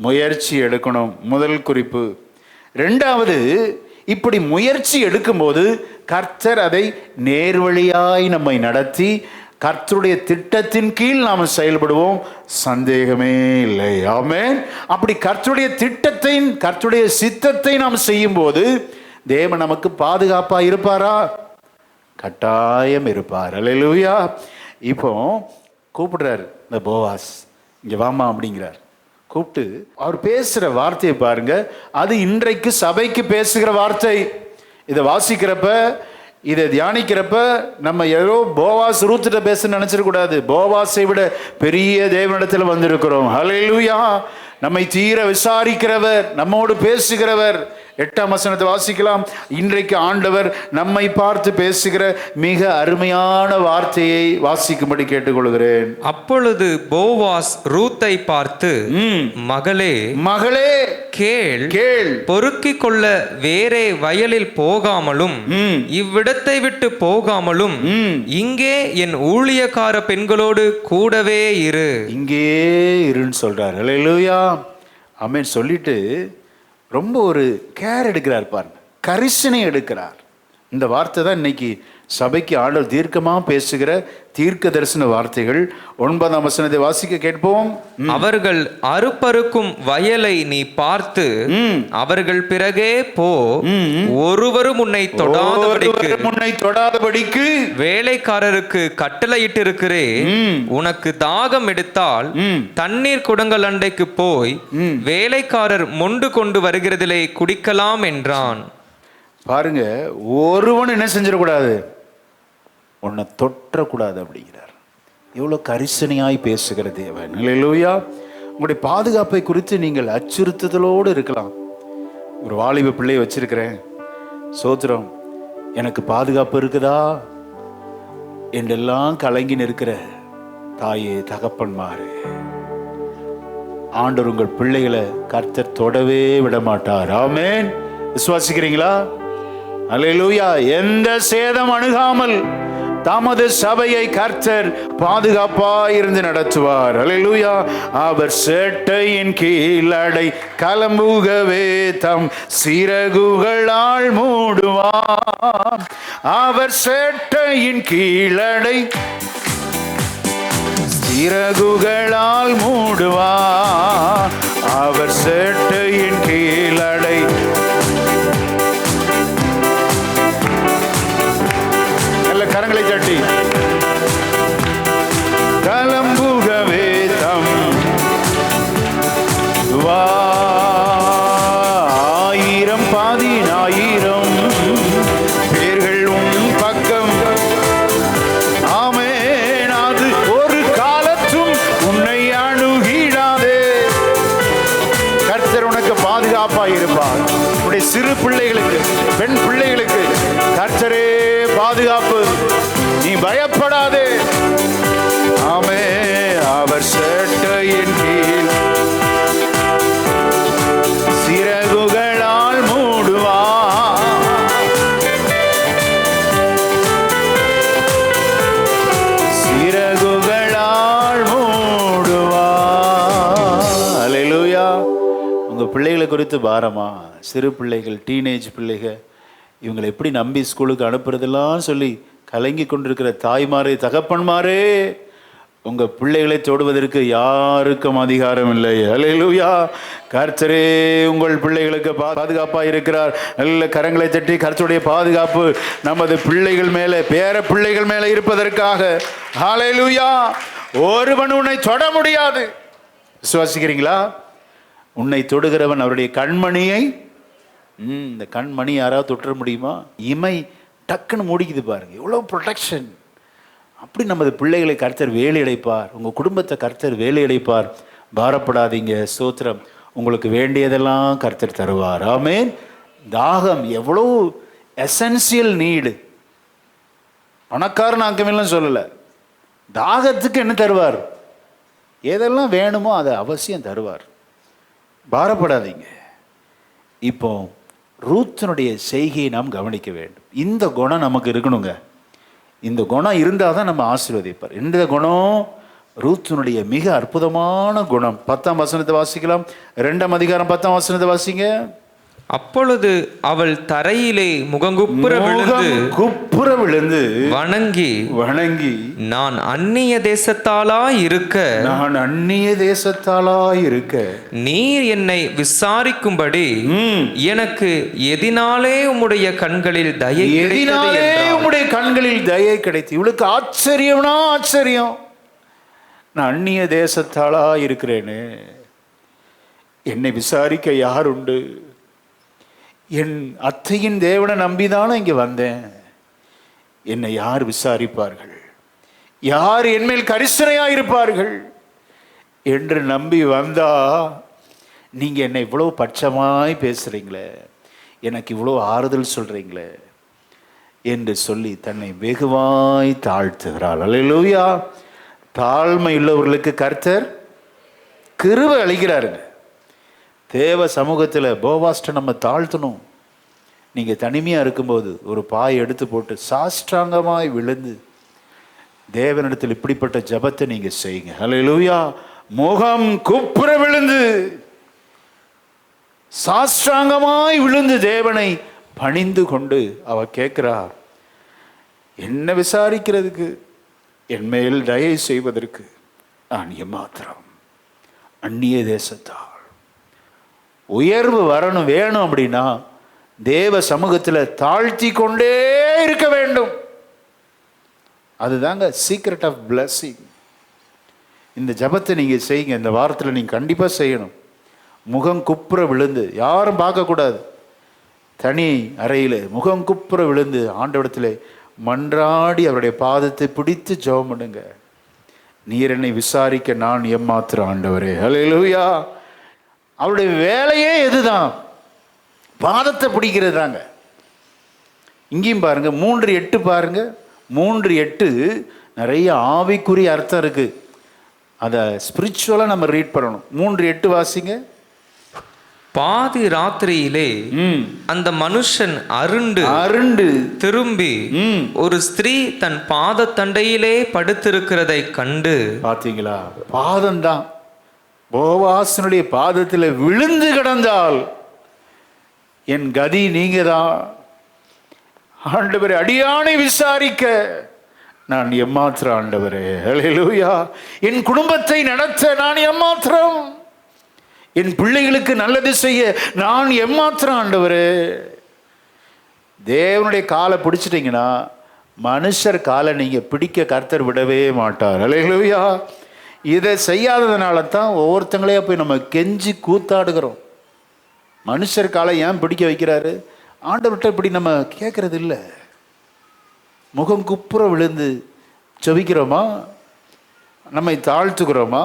முயற்சி எடுக்கணும். முதல் குறிப்பு. ரெண்டாவது, இப்படி முயற்சி எடுக்கும்போது கர்த்தர் அதை நேர்வழியாய் நம்மை நடத்தி கர்த்தருடைய திட்டத்தின் கீழ் நாம் செயல்படுவோம், சந்தேகமே இல்லை. ஆமென். அப்படி கர்த்தருடைய திட்டத்தை, கர்த்தருடைய சித்தத்தை நாம் செய்யும் போது தேவன் நமக்கு பாதுகாப்பாக இருப்பாரா? கட்டாயம் இருப்பார். அல்லேலூயா. இப்போ கூப்பிடுறாரு இந்த போவாஸ், இங்க வாமா அப்படிங்கிறார். கூப்பிட்டு அவர் பேசுகிற வார்த்தையை பாருங்க. அது இன்றைக்கு சபைக்கு பேசுகிற வார்த்தை. இதை வாசிக்கிறப்ப, இதை தியானிக்கிறப்ப நம்ம ஏதோ போவாஸ் ரூத்திட்ட பேச நினைச்சிடக்கூடாது. போவாஸை விட பெரிய தேவனிடத்தில் வந்திருக்கிறோம். ஹல்லேலூயா. நம்மை தீர விசாரிக்கிறவர், நம்மோடு பேசுகிறவர். 8ஆம் வசனத்தை வாசிக்கலாம். இன்றைக்கு ஆண்டவர் நம்மை பார்த்து பேசுகிற மிக அருமையான வார்த்தையை வாசிக்கும்படி கேட்டுக்கொள்கிறேன். அப்பொழுது போவாஸ் ரூத்தை பார்த்து, மகளே மகளே கேள் கேள், பொறுக்கிக் கொள்ள வேறே வயலில் போகாமலும் இவ்விடத்தை விட்டு போகாமலும் இங்கே என் ஊழியக்கார பெண்களோடு கூடவே இரு. இங்கே இருன்னு சொல்றார். அல்லேலூயா. ஆமென். சொல்லிட்டு ரொம்ப ஒரு கேர் எடுக்கிறார் பாருங்க, கரிசனை எடுக்கிறார். இந்த வார்த்தை தான் இன்னைக்கு சபைக்கு ஆண்டவர் தீர்க்கமாக பேசுகிற தீர்க்க தரிசன வார்த்தைகள். 9ஆம் வசனத்தை வாசிக்க கேட்போம். அவர்கள் அறுப்பறுக்கும் வயலை நீ பார்த்து அவர்கள் பிறகே போ, ஒருவரும் உன்னை தொடாதபடிக்கு வேலைக்காரருக்கு கட்டளையிட்டிருக்கிறேன். உனக்கு தாகம் எடுத்தால் தண்ணீர் குடங்கள் அண்டைக்கு போய் வேலைக்காரர் மொண்டு கொண்டு வருகிறதிலே குடிக்கலாம் என்றான். பாருங்க, ஒருவன் என்ன செஞ்சிடக்கூடாது, உன்னை தொற்றக்கூடாது அப்படிங்கிறார். எவ்வளோ கரிசனையாய் பேசுகிற தேவன். அல்லேலூயா. உங்களுடைய பாதுகாப்பை குறித்து நீங்கள் அச்சுறுத்துதலோடு இருக்கலாம். ஒரு வாலிப பிள்ளையை வச்சிருக்கிறேன், சோத்திரம், எனக்கு பாதுகாப்பு இருக்குதா என்றெல்லாம் கலங்கி நிற்கிற தாயே, தகப்பன்மாரு, ஆண்டவர் உங்கள் பிள்ளைகளை கர்த்தர் தொடவே விட மாட்டார். ஆமென். விசுவாசிக்கிறீங்களா? அல்லேலூயா. எந்த சேதம் அணுகாமல் தமது சபையை கர்த்தர் பாதுகாப்பாயிருந்து நடத்துவார். அல்லேலூயா. அவர் சேட்டையின் கீழடை கலம்புகவே தம் சிறகுகளால் மூடுவார். அவர் சேட்டையின் கீழடை சிறகுகளால் மூடுவார். அவர் சேட்டையின் கீழடை கரங்களை தட்டி கலம்புகவே தம் ஆயிரம் 10000 பேர்கள் உன் பக்கம். ஆமென். அது ஒரு காலத்தும் உன்னை அணுகிடாதே. கர்த்தர் உனக்கு பாதுகாப்பாய் இருப்பார். உன்னுடைய சிறு பிள்ளைகளுக்கு, பெண் பிள்ளைகளுக்கு கர்த்தரே பாதுகாப்பு. நீ பயப்படாதே. ஆமென். அவர் சேட்டையின் கீழ் சிறகுகளால் மூடுவார். சிறகுகளால் மூடுவார். அல்லேலூயா. உங்க பிள்ளைகளை குறித்து பாரமா? சிறு பிள்ளைகள், டீனேஜ் பிள்ளைகள், இவங்களை எப்படி நம்பி ஸ்கூலுக்கு அனுப்புறதெல்லாம் சொல்லி கலங்கி கொண்டிருக்கிற தாய்மாரே, தகப்பன்மாரே, உங்க பிள்ளைகளை தொடுவதற்கு யாருக்கும் அதிகாரம் இல்லை. அல்லேலூயா. கர்த்தரே உங்கள் பிள்ளைகளுக்கு பாதுகாப்பா இருக்கிறார். நல்ல கரங்களை தட்டி கர்த்தருடைய பாதுகாப்பு நமது பிள்ளைகள் மேலே, பேர பிள்ளைகள் மேலே இருப்பதற்காக. அல்லேலூயா. ஒருவன் உன்னை தொட முடியாது. விசுவாசிக்கிறீங்களா? உன்னை தொடுகிறவன் அவருடைய கண்மணியை, இந்த கண்மணி யாராவது தொற்ற முடியுமா? இமை டக்குன்னு மூடிக்குது பாருங்க. எவ்வளோ ப்ரொடெக்ஷன். அப்படி நமது பிள்ளைகளை கர்த்தர் வேலையடைப்பார். உங்கள் குடும்பத்தை கர்த்தர் வேலையடைப்பார். பாரப்படாதீங்க. ஸ்தோத்திரம். உங்களுக்கு வேண்டியதெல்லாம் கர்த்தர் தருவார். ஆமென். தாகம் எவ்வளோ எசென்சியல் நீடு. பணக்காரன் ஆக்கமெல்லாம் சொல்லலை. தாகத்துக்கு என்ன தருவார்? எதெல்லாம் வேணுமோ அதை அவசியம் தருவார். பாரப்படாதீங்க. இப்போ ரூத்தினுடைய செய்கையை நாம் கவனிக்க வேண்டும். இந்த குணம் நமக்கு இருக்கணுங்க. இந்த குணம் இருந்தால் தான் நம்ம ஆசீர்வதிப்பார். இந்த குணம் ரூத்தினுடைய மிக அற்புதமான குணம். 10ஆம் வசனத்தை வாசிக்கலாம். 2ஆம் அதிகாரம் 10ஆம் வசனத்தை வாசிங்க. அப்பொழுது அவள் தரையிலே முகங்குப்புற விழுந்து வணங்கி நான் அந்நிய தேசத்தாலாய் இருக்க நீர் என்னை விசாரிக்கும்படி எனக்கு எதினாலே உம்முடைய கண்களில் தயை கிடைத்து. இவளுக்கு ஆச்சரியம்னா ஆச்சரியம். நான் அந்நிய தேசத்தாளா இருக்கிறேன்னு, என்னை விசாரிக்க யார் உண்டு? என் அத்தையின் தேவனை நம்பிதானே இங்கே வந்தேன். என்னை யார் விசாரிப்பார்கள்? யார் என்மேல் கரிசனையா இருப்பார்கள் என்று நம்பி வந்தா, நீங்க என்னை இவ்வளவு பட்சமாய் பேசுறீங்களே, எனக்கு இவ்வளோ ஆறுதல் சொல்றீங்களே என்று சொல்லி தன்னை வெகுவாய் தாழ்த்துகிறாள். அல்லேலூயா. தாழ்மை உள்ளவர்களுக்கு கர்த்தர் கிருபை அளிக்கிறாருங்க. தேவ சமூகத்தில் போவாஸ்ட்டை நம்ம தாழ்த்தணும். நீங்கள் தனிமையாக இருக்கும்போது ஒரு பாய் எடுத்து போட்டு சாஷ்டாங்கமாய் விழுந்து தேவனிடத்தில் இப்படிப்பட்ட ஜபத்தை நீங்கள் செய்யுங்க. அல்லேலூயா. முகம் குப்புற விழுந்து சாஷ்டாங்கமாய் விழுந்து தேவனை பணிந்து கொண்டு அவ கேட்கிறார், என்ன விசாரிக்கிறதுக்கு, என் மேல் தயை செய்வதற்கு நான் எம்மாத்திரம்? அந்நிய தேசத்தால் உயர்வு வேணும் அப்படின்னா தேவ சமூகத்தில் தாழ்த்தி கொண்டே இருக்க வேண்டும். அதுதாங்க சீக்ரெட் ஆஃப் பிளஸிங். இந்த ஜபத்தை நீங்கள் செய்யுங்க. இந்த வாரத்தில் நீங்கள் கண்டிப்பாக செய்யணும். முகம் குப்புற விழுந்து, யாரும் பார்க்கக்கூடாது, தனி அறையில் முகம் குப்புற விழுந்து ஆண்டவரிடத்தில் மன்றாடி அவருடைய பாதத்தை பிடித்து ஜெபம் பண்ணுங்க. நீர் என்னை விசாரிக்க நான் எம்மாத்திரம் ஆண்டவரே. அல்லேலூயா. அவருடைய வேலையே எதுதான்? பாதத்தை பிடிக்கிறது தாங்க. இங்கேயும் பாருங்க 3:8 பாருங்க. 3:8 நிறைய ஆவிக்குரிய அர்த்தம் இருக்கு. அதை ஸ்பிரிச்சுவலாக நம்ம ரீட் பண்ணணும். 3:8 வாசிங்க. பாதி ராத்திரியிலே அந்த மனுஷன் அருண்டு திரும்பி ஒரு ஸ்திரீ தன் பாத தண்டையிலே படுத்திருக்கிறதை கண்டு. பார்த்தீங்களா? பாதம்தான். போவாசனுடைய பாதத்தில் விழுந்து கிடந்தால் என் கதி நீங்க தான் ஆண்டவரே. அடியானை விசாரிக்க நான் எம்மாத்திரம் ஆண்டவரே. அல்லேலூயா. என் குடும்பத்தை நடத்த நான் எம்மாத்திரம், என் பிள்ளைகளுக்கு நல்லது செய்ய நான் எம்மாத்திரம் ஆண்டவரே. தேவனுடைய காலை பிடிச்சிட்டிங்கன்னா மனுஷர் காலை நீங்கள் பிடிக்க கர்த்தர் விடவே மாட்டார். அல்லேலூயா. இதை செய்யாததுனால தான் ஒவ்வொருத்தங்களையா போய் நம்ம கெஞ்சி கூத்தாடுகிறோம். மனுஷர் காலை ஏன் பிடிக்க வைக்கிறாரு? ஆண்டவர்கிட்ட இப்படி நம்ம கேட்கறது இல்லை. முகம் குப்புற விழுந்து செபிக்கிறோமா? நம்மை தாழ்த்துக்கிறோமா?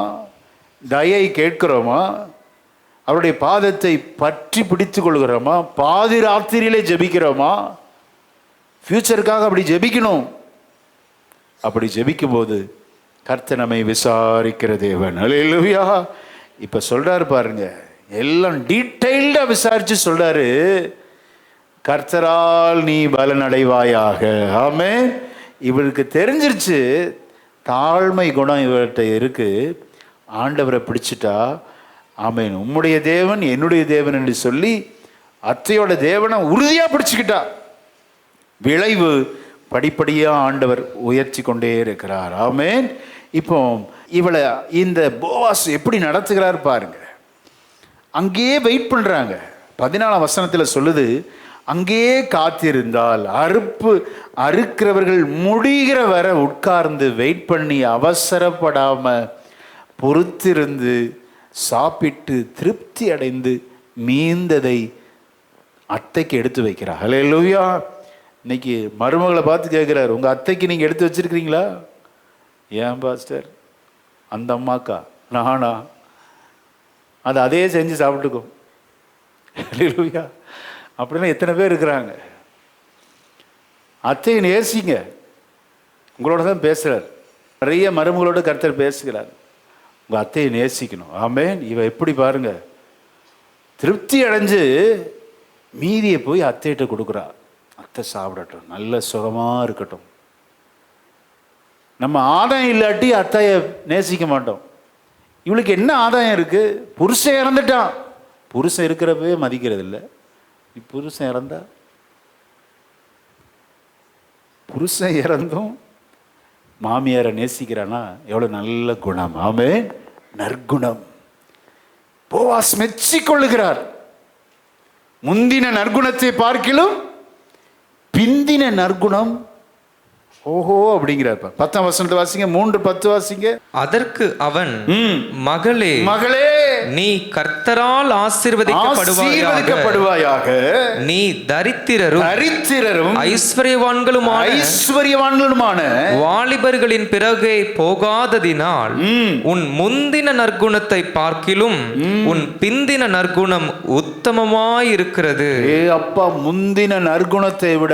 தயை கேட்கிறோமா? அவருடைய பாதத்தை பற்றி பிடித்து கொள்கிறோமா? பாதி ராத்திரியிலே ஜெபிக்கிறோமா? ஃபியூச்சருக்காக அப்படி ஜெபிக்கணும். அப்படி ஜெபிக்கும் போது கர்த்தர் நம்மை விசாரிக்கிற தேவன். அல்லேலூயா. இப்போ சொல்றாரு பாருங்க, எல்லாம் டீட்டெயில்டாக விசாரிச்சு சொல்றாரு, கர்த்தரால் நீ பலன் அடைவாயாக. ஆமென். இவருக்கு தெரிஞ்சிருச்சு தாழ்மை குணம் இவர்கிட்ட இருக்கு. ஆண்டவரை பிடிச்சிட்டா ஆமென், உம்முடைய தேவன் என்னுடைய தேவன் என்று சொல்லி அத்தையோட தேவனை உறுதியாக பிடிச்சிக்கிட்டா. விளைவு படிப்படியாக ஆண்டவர் உயர்த்தி கொண்டே இருக்கிறார். ஆமென். இப்போ இவளை இந்த போவாஸ் எப்படி நடத்துகிறார் பாருங்க. அங்கேயே வெயிட் பண்ணுறாங்க. 14 வசனத்தில் சொல்லுது, அங்கேயே காத்திருந்தால் அறுக்கிறவர்கள் முடிகிற வரை உட்கார்ந்து வெயிட் பண்ணி அவசரப்படாம பொறுத்திருந்து சாப்பிட்டு திருப்தி அடைந்து மீந்ததை அத்தைக்கு எடுத்து வைக்கிறார். அல்லேலூயா. இன்னைக்கு மருமகளை பார்த்து கேட்குறாரு, உங்கள் அத்தைக்கு நீங்கள் எடுத்து வச்சிருக்கிறீங்களா? ஏன் பாஸ்டர், அந்த அம்மாக்கா நானா? அது அதே செஞ்சு சாப்பிட்டுக்கும். அல்லேலூயா. அப்படின்னா எத்தனை பேர் இருக்கிறாங்க? அத்தையை நேசிங்க. உங்களோட தான் பேசுகிறார். நிறைய மருமகளோட கர்த்தர் பேசுகிறார். உங்கள் அத்தையை நேசிக்கணும். ஆமென். இவ எப்படி பாருங்க, திருப்தி அடைஞ்சு மீதியை போய் அத்தைகிட்ட கொடுக்குறா. அத்தை சாப்பிடட்டும், நல்ல சுகமாக இருக்கட்டும். நம்ம ஆதாயம் இல்லாட்டி அத்தையை நேசிக்க மாட்டோம். இவளுக்கு என்ன ஆதாயம் இருக்கு? புருஷன் இறந்துட்டான். புருஷன் இருக்கிறப்பவே மதிக்கிறது இல்லை. புருஷன் இறந்தா, புருஷன் இறந்தும் மாமியாரை நேசிக்கிறானா எவ்வளோ நல்ல குணம். ஆமென். நற்குணம். போவாஸ் மெச்சிக்கொள்ளுகிறார். முந்தின நற்குணத்தை பார்க்கிலும் பிந்தின நற்குணம் ஓஹோ அப்படிங்கிறார். 10ஆம் வசனத்தை வாசிங்க, 3:10 வாசிங்க. அதற்கு அவன், மகளே மகளே, நீ கர்த்தரால் ஆசீர்வதிக்கப்படுவாயாக. நீ தரித்திரரும் ஐஸ்வர்யவான்களுமான வாலிபர்களின் பிறகே போகாததினால் உன் முந்தின நற்குணத்தை பார்க்கிலும் உன் பிந்தின நற்குணம் உத்தமமாயிருக்கிறது. அப்பா, முந்தின நற்குணத்தை விட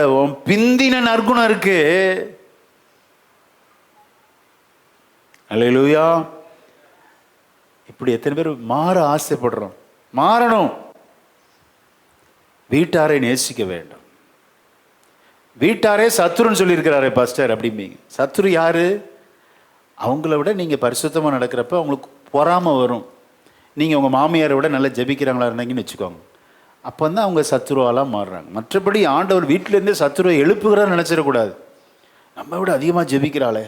பிந்தின நற்குணம் இருக்கு. அல்லேலூயா. இப்படி எத்தனை பேர் மாற ஆசைப்படுறோம்? மாறணும். வீட்டாரை நேசிக்க வேண்டும். வீட்டாரே சத்துருன்னு சொல்லியிருக்கிறாரே பாஸ்டர் அப்படிம்பீங்க. சத்துரு யாரு? அவங்கள விட நீங்கள் பரிசுத்தமாக நடக்கிறப்ப அவங்களுக்கு பொறாமை வரும். நீங்கள் உங்கள் மாமியாரை விட நல்லா ஜெபிக்கிறாங்களா இருந்தீங்கன்னு வச்சுக்கோங்க, அப்போ தான் அவங்க சத்துருவாலாம் மாறுறாங்க. மற்றபடி ஆண்டவர் வீட்டிலேருந்தே சத்துருவை எழுப்புகிறான்னு நினச்சிடக்கூடாது. நம்ம விட அதிகமாக ஜெபிக்கிறாளே,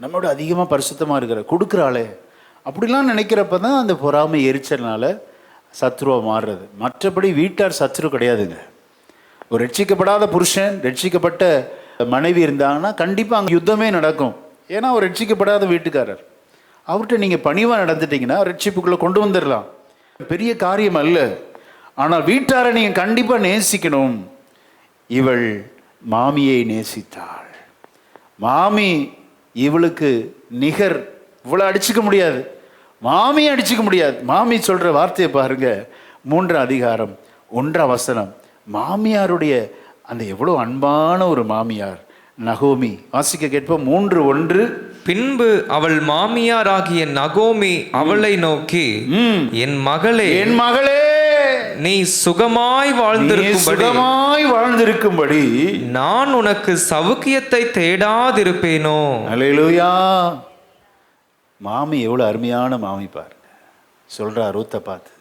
நம்ம விட அதிகமாக பரிசுத்தமாக இருக்கிற கொடுக்குறாளே, அப்படிலாம் நினைக்கிறப்ப தான் அந்த பொறாமை எரிச்சல்னால சத்ருவாக மாறுறது. மற்றபடி வீட்டார் சத்ரு கிடையாதுங்க. ஒரு ரட்சிக்கப்படாத புருஷன், ரட்சிக்கப்பட்ட மனைவி இருந்தாங்கன்னா கண்டிப்பாக அங்கே யுத்தமே நடக்கும். ஏன்னா ஒரு ரட்சிக்கப்படாத வீட்டுக்காரர், அவர்கிட்ட நீங்கள் பணிவாக நடந்துட்டீங்கன்னா ரட்சிப்புக்குள்ளே கொண்டு வந்துடலாம். பெரிய காரியம் அல்ல. ஆனால் வீட்டாரை நீங்கள் கண்டிப்பாக நேசிக்கணும். இவள் மாமியை நேசித்தாள். மாமி இவளுக்கு நிகர். இவ்வளோ அடிச்சுக்க முடியாது, மாமியை அடிச்சுக்க முடியாது. மாமி சொல்கிற வார்த்தையை பாருங்க, 3ஆம் அதிகாரம் 1ஆம் வசனம். மாமியாருடைய அந்த எவ்வளோ அன்பான ஒரு மாமியார் நகோமி. வாசிக்க கேட்போம். 3:1. பின்பு அவள் மாமியாராகிய நகோமி அவளை நோக்கி, என் மகளே நீ சுகமாய் வாழ்ந்திருக்கும்படி நான் உனக்கு சவுக்கியத்தை தேடாதிருப்பேனோ. அல்லேலூயா. மாமி எவ்வளோ அருமையான மாமி பாருங்க. சொல்றா ரூத்தை பார்த்து,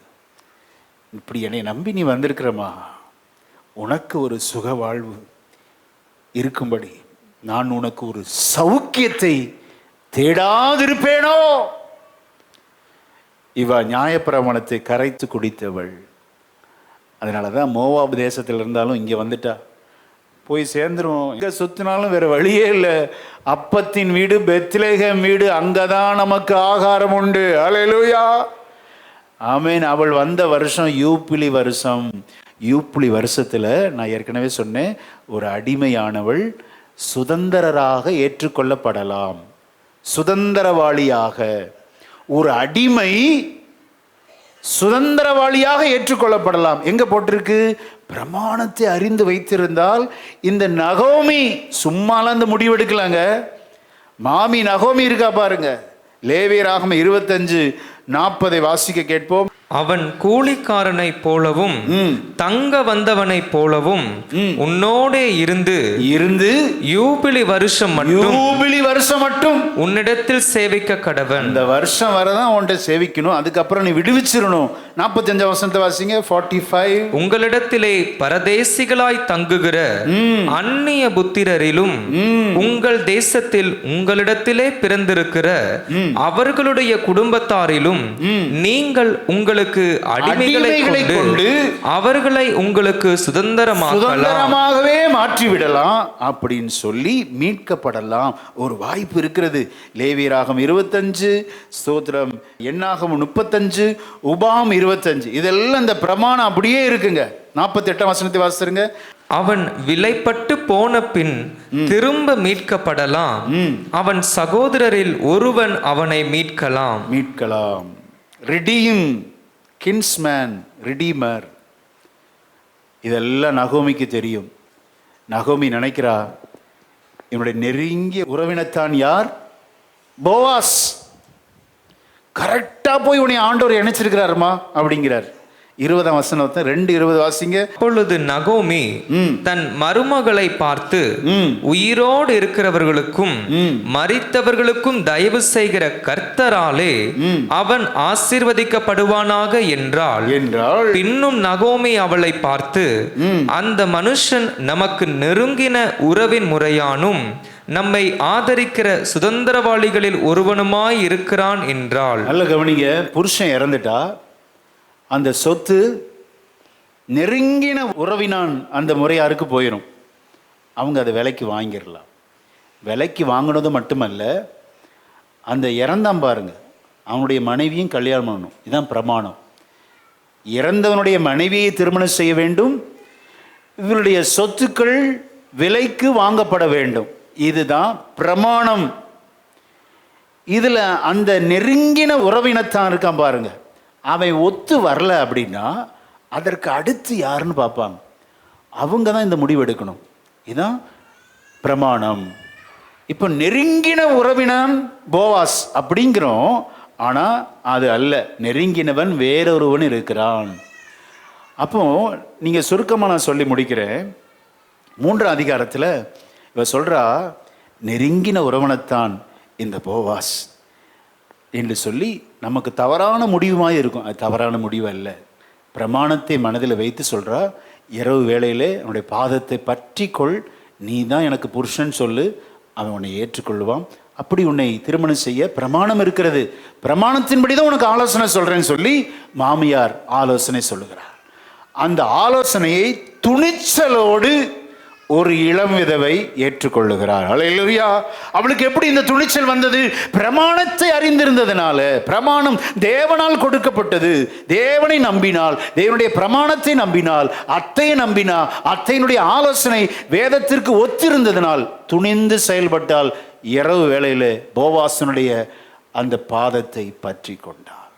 இப்படி என்னை நம்பி நீ வந்திருக்கிறமா, உனக்கு ஒரு சுக வாழ்வு இருக்கும்படி நான் உனக்கு ஒரு சவுக்கியத்தை தேடாதிருப்பேனோ. இவ நியாயப்பிரமாணத்தை கரைத்து குடித்தவள். அதனால தான் மோவாபு தேசத்தில் இருந்தாலும் இங்கே வந்துட்டா. போய் சேர்ந்துருவோம். எங்கே சுற்றினாலும் வேறு வழியே இல்லை. அப்பத்தின் வீடு பெத்லகேம் வீடு, அங்கே தான் நமக்கு ஆகாரம் உண்டு. அல்லேலூயா, ஆமேன். அவள் வந்த வருஷம் யூப்பிலி வருஷம். யூப்பிலி வருஷத்தில் நான் ஏற்கனவே சொன்னேன், ஒரு அடிமையானவள் சுதந்திரராக ஏற்றுக்கொள்ளப்படலாம். சுதந்திரவாளியாக ஒரு அடிமை சுதந்திரவாளியாக ஏற்றுக்கொள்ளப்படலாம். எங்க போட்டிருக்கு? பிரமாணத்தை அறிந்து வைத்திருந்தால். இந்த நகோமி சும்மாலாம் இந்த முடிவெடுக்கலாங்க. மாமி நகோமி இருக்கா பாருங்க. லேவியராகமம் 25:40 வாசிக்க கேட்போம். அவன் கூலிக்காரனைப் போலவும் தங்க வந்தவனைப் போலவும் உன்னோடே இருந்து யூபிலி வருஷம் மட்டும் உன்னிடத்தில் சேவிக்க கடவன். இந்த வருஷம் வரதான் உன்கிட்ட சேவிக்கணும். அதுக்கப்புறம் நீ விடுவிச்சிடணும். 45 வசனத்தை வாசிங்க. 45. உங்களிடத்திலே பரதேசிகளாய் தங்குகிற அந்நிய புத்திரரிலும் உங்கள் தேசத்தில் உங்களிடத்திலே பிறந்திருக்கிற அவர்களுடைய குடும்பத்தாரிலும் நீங்கள் உங்களுக்கு அடிமைகளை கொண்டு அவர்களை உங்களுக்கு சுதந்திரமாகவே மாற்றிவிடலாம் அப்படின்னு சொல்லி மீட்கப்படலாம். ஒரு வாய்ப்பு இருக்கிறது. லேவியராகமம் 25, ஸ்தோத்திரம், எண்ணாகமம் 35, உபாகம் 25, இதெல்லாம் இந்த பிரமாணம் அப்படியே இருக்குங்க. 48 வசனத்தை வாசிருங்க. அவன் விலைப்பட்டு போன பின் திரும்ப மீட்கப்படலாம். அவன் சகோதரரில் ஒருவன் அவனை மீட்கலாம். ரிடீம், கின்ஸ்மேன், ரிடீமர், இதெல்லாம் நகோமிக்கு தெரியும். நகோமி நினைக்கிறா, என்னுடைய நெருங்கிய உறவினத்தான் யார்? போவாஸ். கரெக்டா போய் உன்னை ஆண்டவர் இணைச்சிருக்கிறாருமா அப்படிங்கிறார். 20 வசனத்தை 2:20 வாசிங்க. அப்பொழுது நகோமி தன் மருமகளை பார்த்து, உயிரோடு இருக்கிறவர்களுக்கும் மரித்தவர்களுக்கும் தயவு செய்கிற கர்த்தராலே அவன் ஆசீர்வதிக்கப்படுவானாக என்றாள். பின்னும் நகோமி அவளை பார்த்து, அந்த மனுஷன் நமக்கு நெருங்கின உறவின் முறையானும் நம்மை ஆதரிக்கிற சுதந்திரவாளிகளில் ஒருவனுமாய் இருக்கிறான் என்றாள். நல்ல கவனிங்க. புருஷன் இறந்துட்டா அந்த சொத்து நெருங்கின உறவினான் அந்த முறையாருக்கு போயிடும். அவங்க அதை விலைக்கு வாங்கிடலாம். விலைக்கு வாங்கினது மட்டுமல்ல, அந்த இறந்தான் பாருங்க, அவனுடைய மனைவியும் கல்யாணம் பண்ணணும். இதுதான் பிரமாணம். இறந்தவனுடைய மனைவியை திருமணம் செய்ய வேண்டும். இவருடைய சொத்துக்கள் விலைக்கு வாங்கப்பட வேண்டும். இதுதான் பிரமாணம். இதில் அந்த நெருங்கின உறவினத்தான் இருக்கான் பாருங்க, அவன் ஒத்து வரல அப்படின்னா அதற்கு அடுத்து யாருன்னு பார்ப்பாங்க. அவங்க தான் இந்த முடிவு எடுக்கணும். இதுதான் பிரமாணம். இப்போ நெருங்கின உறவினான் போவாஸ் அப்படிங்கிறோம். ஆனால் அது அல்ல, நெருங்கினவன் வேறொருவன் இருக்கிறான். அப்போ நீங்கள் சுருக்கமாக நான் சொல்லி முடிக்கிறேன். 3ஆம் அதிகாரத்தில் இவ சொல்கிறா, நெருங்கின உறவினத்தான் இந்த போவாஸ் என்று சொல்லி நமக்கு தவறான முடிவுமாக இருக்கும். அது தவறான முடிவு அல்ல. பிரமாணத்தை மனதில் வைத்து சொல்கிறா, இரவு வேளையிலே அவனுடைய பாதத்தை பற்றி கொள், நீ தான் எனக்கு புருஷன் சொல்லு, அவன் உன்னை ஏற்றுக்கொள்வான். அப்படி உன்னை திருமணம் செய்ய பிரமாணம் இருக்கிறது. பிரமாணத்தின்படி தான் உனக்கு ஆலோசனை சொல்கிறேன்னு சொல்லி மாமியார் ஆலோசனை சொல்லுகிறார். அந்த ஆலோசனையை துணிச்சலோடு ஒரு இளம் விதவை ஏற்றுக்கொள்ளுகிறார். அல்லேலூயா. அவளுக்கு எப்படி இந்த துணிச்சல் வந்தது? பிரமாணத்தை அறிந்திருந்ததுனால. பிரமாணம் தேவனால் கொடுக்கப்பட்டது. தேவனை நம்பினால், தேவனுடைய பிரமாணத்தை நம்பினால், அத்தையை நம்பினா, அத்தையினுடைய ஆலோசனை வேதத்திற்கு ஒத்திருந்ததனால் துணிந்து செயல்பட்டால் இரவு வேளையில் போவாசனுடைய அந்த பாதத்தை பற்றி கொண்டார்.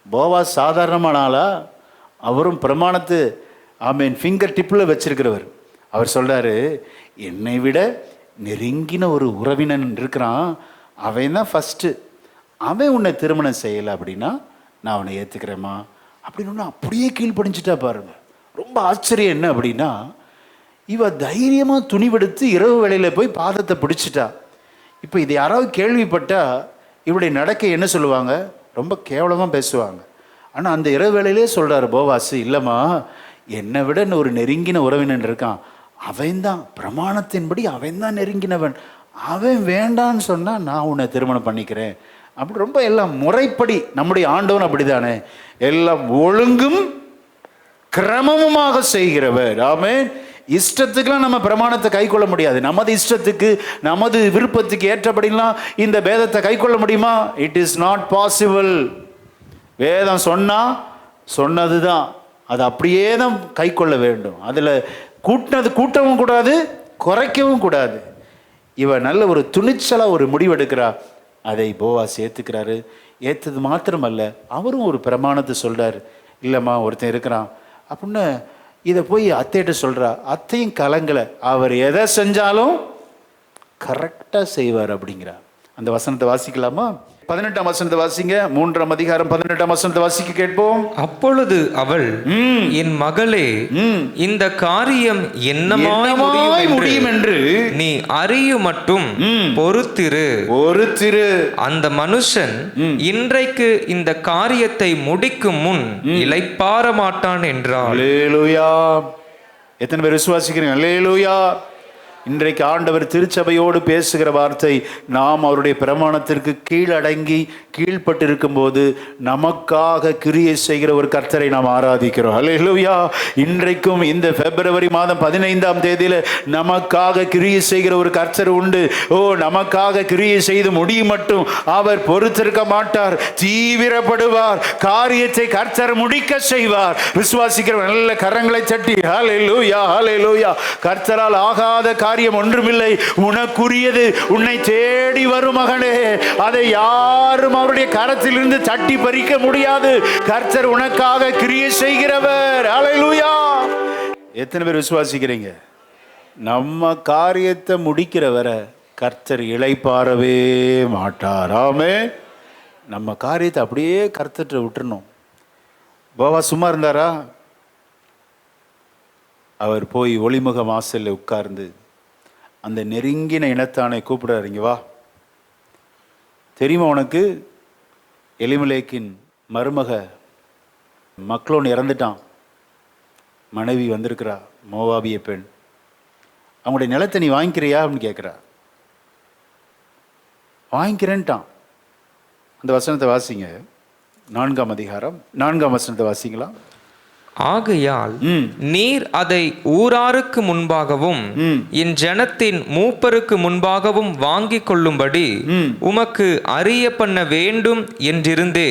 போவாஸ் சாதாரணமான ஆளா? அவரும் பிரமாணத்தை ஃபிங்கர் டிப்பில் வச்சிருக்கிறவர். அவர் சொல்றாரு, என்னை விட நெருங்கின ஒரு உறவினன் இருக்கிறான், அவன் தான் ஃபஸ்ட்டு, அவன் உன்னை திருமணம் செய்யலை அப்படின்னா நான் அவனை ஏற்றுக்கிறேம்மா அப்படின்னு அப்படியே கீழ்ப்படிஞ்சிட்டா பாருங்க. ரொம்ப ஆச்சரியம் என்ன அப்படின்னா, இவ தைரியமாக துணிவெடுத்து இரவு வேளையில் போய் பாதத்தை பிடிச்சிட்டா. இப்போ இது யாராவது கேள்விப்பட்டால் இவருடைய நடக்கை என்ன சொல்லுவாங்க? ரொம்ப கேவலமாக பேசுவாங்க. ஆனால் அந்த இரவு வேளையிலே சொல்கிறாரு போவாசு, இல்லைம்மா, என்னை விட ஒரு நெருங்கின உறவினன் இருக்கான், அவன்தான் பிரமாணத்தின்படி அவன்தான் நெருங்கினவன், அவன் வேண்டான்னு சொன்னால் நான் உன்னை திருமணம் பண்ணிக்கிறேன் அப்படி ரொம்ப எல்லாம் முறைப்படி. நம்முடைய ஆண்டவன் அப்படிதானே, எல்லாம் ஒழுங்கும் கிரமமுமாக செய்கிறவர். ஆமென். இஷ்டத்துக்குலாம் நம்ம பிரமாணத்தை கை கொள்ள முடியாது. நமது இஷ்டத்துக்கு நமது விருப்பத்துக்கு ஏற்றபடிலாம் இந்த வேதத்தை கை கொள்ள முடியுமா? It is not possible. வேதம் சொன்னது தான், அது அப்படியே தான் கை கொள்ள வேண்டும். அதில் கூட்டவும் கூடாது, குறைக்கவும் கூடாது. இவன் நல்ல ஒரு துணிச்சலாக ஒரு முடிவெடுக்கிறா. அதை போவாஸ் ஏற்றுக்கிறாரு. ஏற்றது மாத்திரமல்ல, அவரும் ஒரு பிரமாணத்தை சொல்கிறார். இல்லைம்மா, ஒருத்தன் இருக்கிறான் அப்படின்னு இதை போய் அத்தையிட்ட சொல்கிறா. அத்தையும் கலங்கலை, அவர் எதை செஞ்சாலும் கரெக்டாக செய்வார் அப்படிங்கிறா. அந்த வசனத்தை வாசிக்கலாமா? 18ஆம் வசனத்தை வாசிங்க. 3ஆம் அதிகாரம் 18ஆம் வசனத்தை வாசிக்க கேட்போம். அப்பொழுது அவள், என் மகளே, இந்த காரியம் என்னமாய் முடியும் என்று நீ அறியும் மட்டும் பொறுத்திரு. அந்த மனுஷன் இன்றைக்கு இந்த காரியத்தை முடிக்கும் முன் இளைப்பாற மாட்டான் என்றாள். அல்லேலூயா. எத்தனை பேர் விசுவாசிக்கிறீங்க? அல்லேலூயா. இன்றைக்கு ஆண்டவர் திருச்சபையோடு பேசுகிற வார்த்தை, நாம் அவருடைய பிரமாணத்திற்கு கீழடங்கி கீழ்பட்டு இருக்கும்போது நமக்காக கிரியை செய்கிற ஒரு கர்த்தரை நாம் ஆராதிக்கிறோம். அல்லேலூயா. இன்றைக்கும் இந்த பிப்ரவரி மாதம் 15ஆம் தேதியில் நமக்காக கிரியை செய்கிற ஒரு கர்த்தர் உண்டு. நமக்காக கிரியை செய்து முடியும் மட்டும் அவர் பொறுத்திருக்க மாட்டார், தீவிரப்படுவார். காரியத்தை கர்த்தர் முடிக்க செய்வார். விசுவாசிக்கிற நல்ல கரங்களை தட்டி ஹல்லேலூயா, ஹல்லேலூயா. கர்த்தரால் ஆகாத காரியம் ஒன்றுமில்லை. உனக்குரியது உன்னை தேடி வரும் மகனே. அதை யாரும் அவருடைய கரத்தில் இருந்து தட்டி பறிக்க முடியாது. கர்த்தர் உனக்காக கிரியை செய்கிறவர். ஹல்லேலூயா. எத்தனை பேர் விசுவாசிக்கிறீங்க? நம்ம காரியத்தை முடிக்கிறவரை கர்த்தர் இளைப்பாறவே மாட்டார். ஆமென். நம்ம காரியத்தை அப்படியே கர்த்தர்ட்ட விட்டுறணும். போவா சும்மா இருந்தாரா? அவர் போய் ஒளிமுக வாசல்ல உட்கார்ந்து அந்த நெருங்கின இனத்தானை கூப்பிடுறாரு. இங்க வா, தெரியுமா உனக்கு எலிமெலேக்கின் மருமக மக்லோன் இறந்துட்டான், மனைவி வந்திருக்கிறா, மோவாபிய பெண். அவங்களுடைய நிலத்தை நீ வாங்கிக்கிறியா அப்படின்னு கேட்குறா. வாங்கிக்கிறேன்ட்டான். அந்த வசனத்தை வாசிங்க. 4ஆம் அதிகாரம் 4ஆம் வசனத்தை வாசிங்களா? ஆகையால் நீர் அதை ஊராருக்கு முன்பாகவும் என் ஜனத்தின் மூப்பருக்கு முன்பாகவும் வாங்கிக் கொள்ளும்படி உமக்கு அறிய பண்ண வேண்டும் என்றிருந்தே,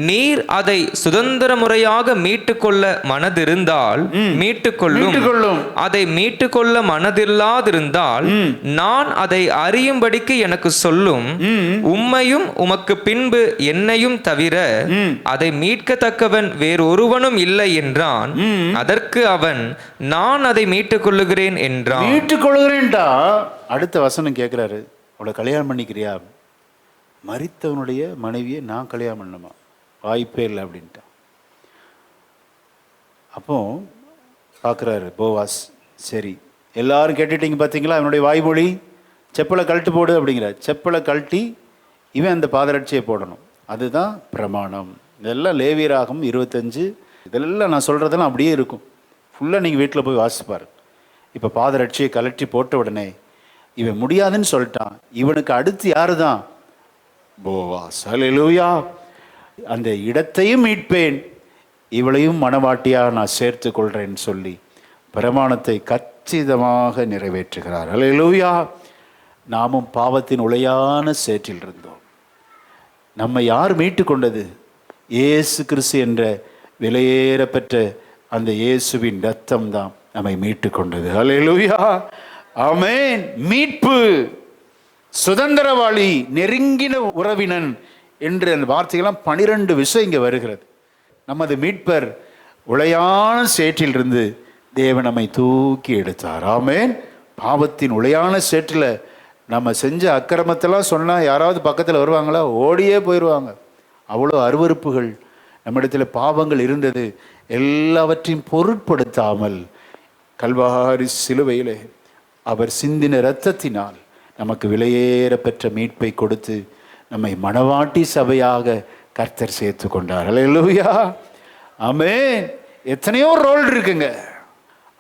நீர் அதை சுதந்திர முறையாக மீட்டுக்கொள்ள மனதிருந்தால் மீட்டுக்கொள்ளும், அதை மீட்டுக்கொள்ள மனதில்லாதிருந்தால் நான் அதை அறியும்படிக்கு எனக்கு சொல்லும். உம்மையும் உமக்கு பின்பு என்னையும் தவிர அதை மீட்கத்தக்கவன் வேறொருவனும் இல்லை என்றான். அதற்கு அவன், நான் அதை மீட்டுக் கொள்ளுகிறேன் என்றான். மீட்டுக்கொள்ளுகிறேன்டா. அடுத்த வசனம் கேட்கிறாரு, அவளை கல்யாணம் பண்ணிக்கிறியா? மரித்தவனுடைய மனைவியை நான் கல்யாணம் பண்ணணுமா? வாய்ப்பே இல்லை அப்படின்ட்டான். அப்போ பார்க்குறாரு போவாஸ், சரி எல்லாரும் கேட்டுட்டீங்க பார்த்தீங்களா அவனுடைய வாய்மொழி, செப்பலை கழட்டு போடு அப்படிங்கிறார். செப்பலை கழட்டி இவன் அந்த பாதரட்சியை போடணும். அதுதான் பிரமாணம். இதெல்லாம் லேவியராகமம் 25. இதெல்லாம் நான் சொல்கிறதெல்லாம் அப்படியே இருக்கும். ஃபுல்லாக நீங்கள் வீட்டில் போய் வாசிப்பார். இப்போ பாதரட்சியை கலட்டி போட்ட உடனே இவன் முடியாதுன்னு சொல்லிட்டான். இவனுக்கு அடுத்து யாரு தான்? போவாஸ். ஹல்லேலூயா. அந்த இடத்தையும் மீட்பேன், இவளையும் மனவாட்டியாக நான் சேர்த்து கொள்கிறேன்னு சொல்லி பிரமாணத்தை கச்சிதமாக நிறைவேற்றுகிறார். ஹல்லேலூயா. நாமும் பாவத்தின் உளையான சேற்றில் இருந்தோம். நம்மை யார் மீட்டு கொண்டது? இயேசு கிறிஸ்து என்ற விலையேறப்பெற்ற அந்த இயேசுவின் ரத்தம் தான் நம்மை மீட்டு கொண்டது. ஹல்லேலூயா. ஆமென். மீட்பு, சுதந்திரவாளி, நெருங்கின உறவினன் என்று அந்த வார்த்தைகள்லாம் 12 விஷயம் இங்கே வருகிறது. நமது மீட்பர் உளையான சேற்றிலிருந்து தேவன் நம்மை தூக்கி எடுத்தார். ஆமென். பாவத்தின் உளையான சேற்றில் நம்ம செஞ்ச அக்கிரமத்தெல்லாம் சொன்னால் யாராவது பக்கத்தில் வருவாங்களா? ஓடியே போயிடுவாங்க. அவ்வளோ அருவருப்புகள் நம்மிடத்தில் பாவங்கள் இருந்தது. எல்லாவற்றையும் பொருட்படுத்தாமல் கல்வாரி சிலுவையிலே அவர் சிந்தின இரத்தத்தினால் நமக்கு விலையேற பெற்ற மீட்பை கொடுத்து நம்மை மணவாட்டி சபையாக கர்த்தர் சேர்த்து கொண்டார். அல்லேலூயா. ஆமென். எத்தனையோ ரோல் இருக்குங்க.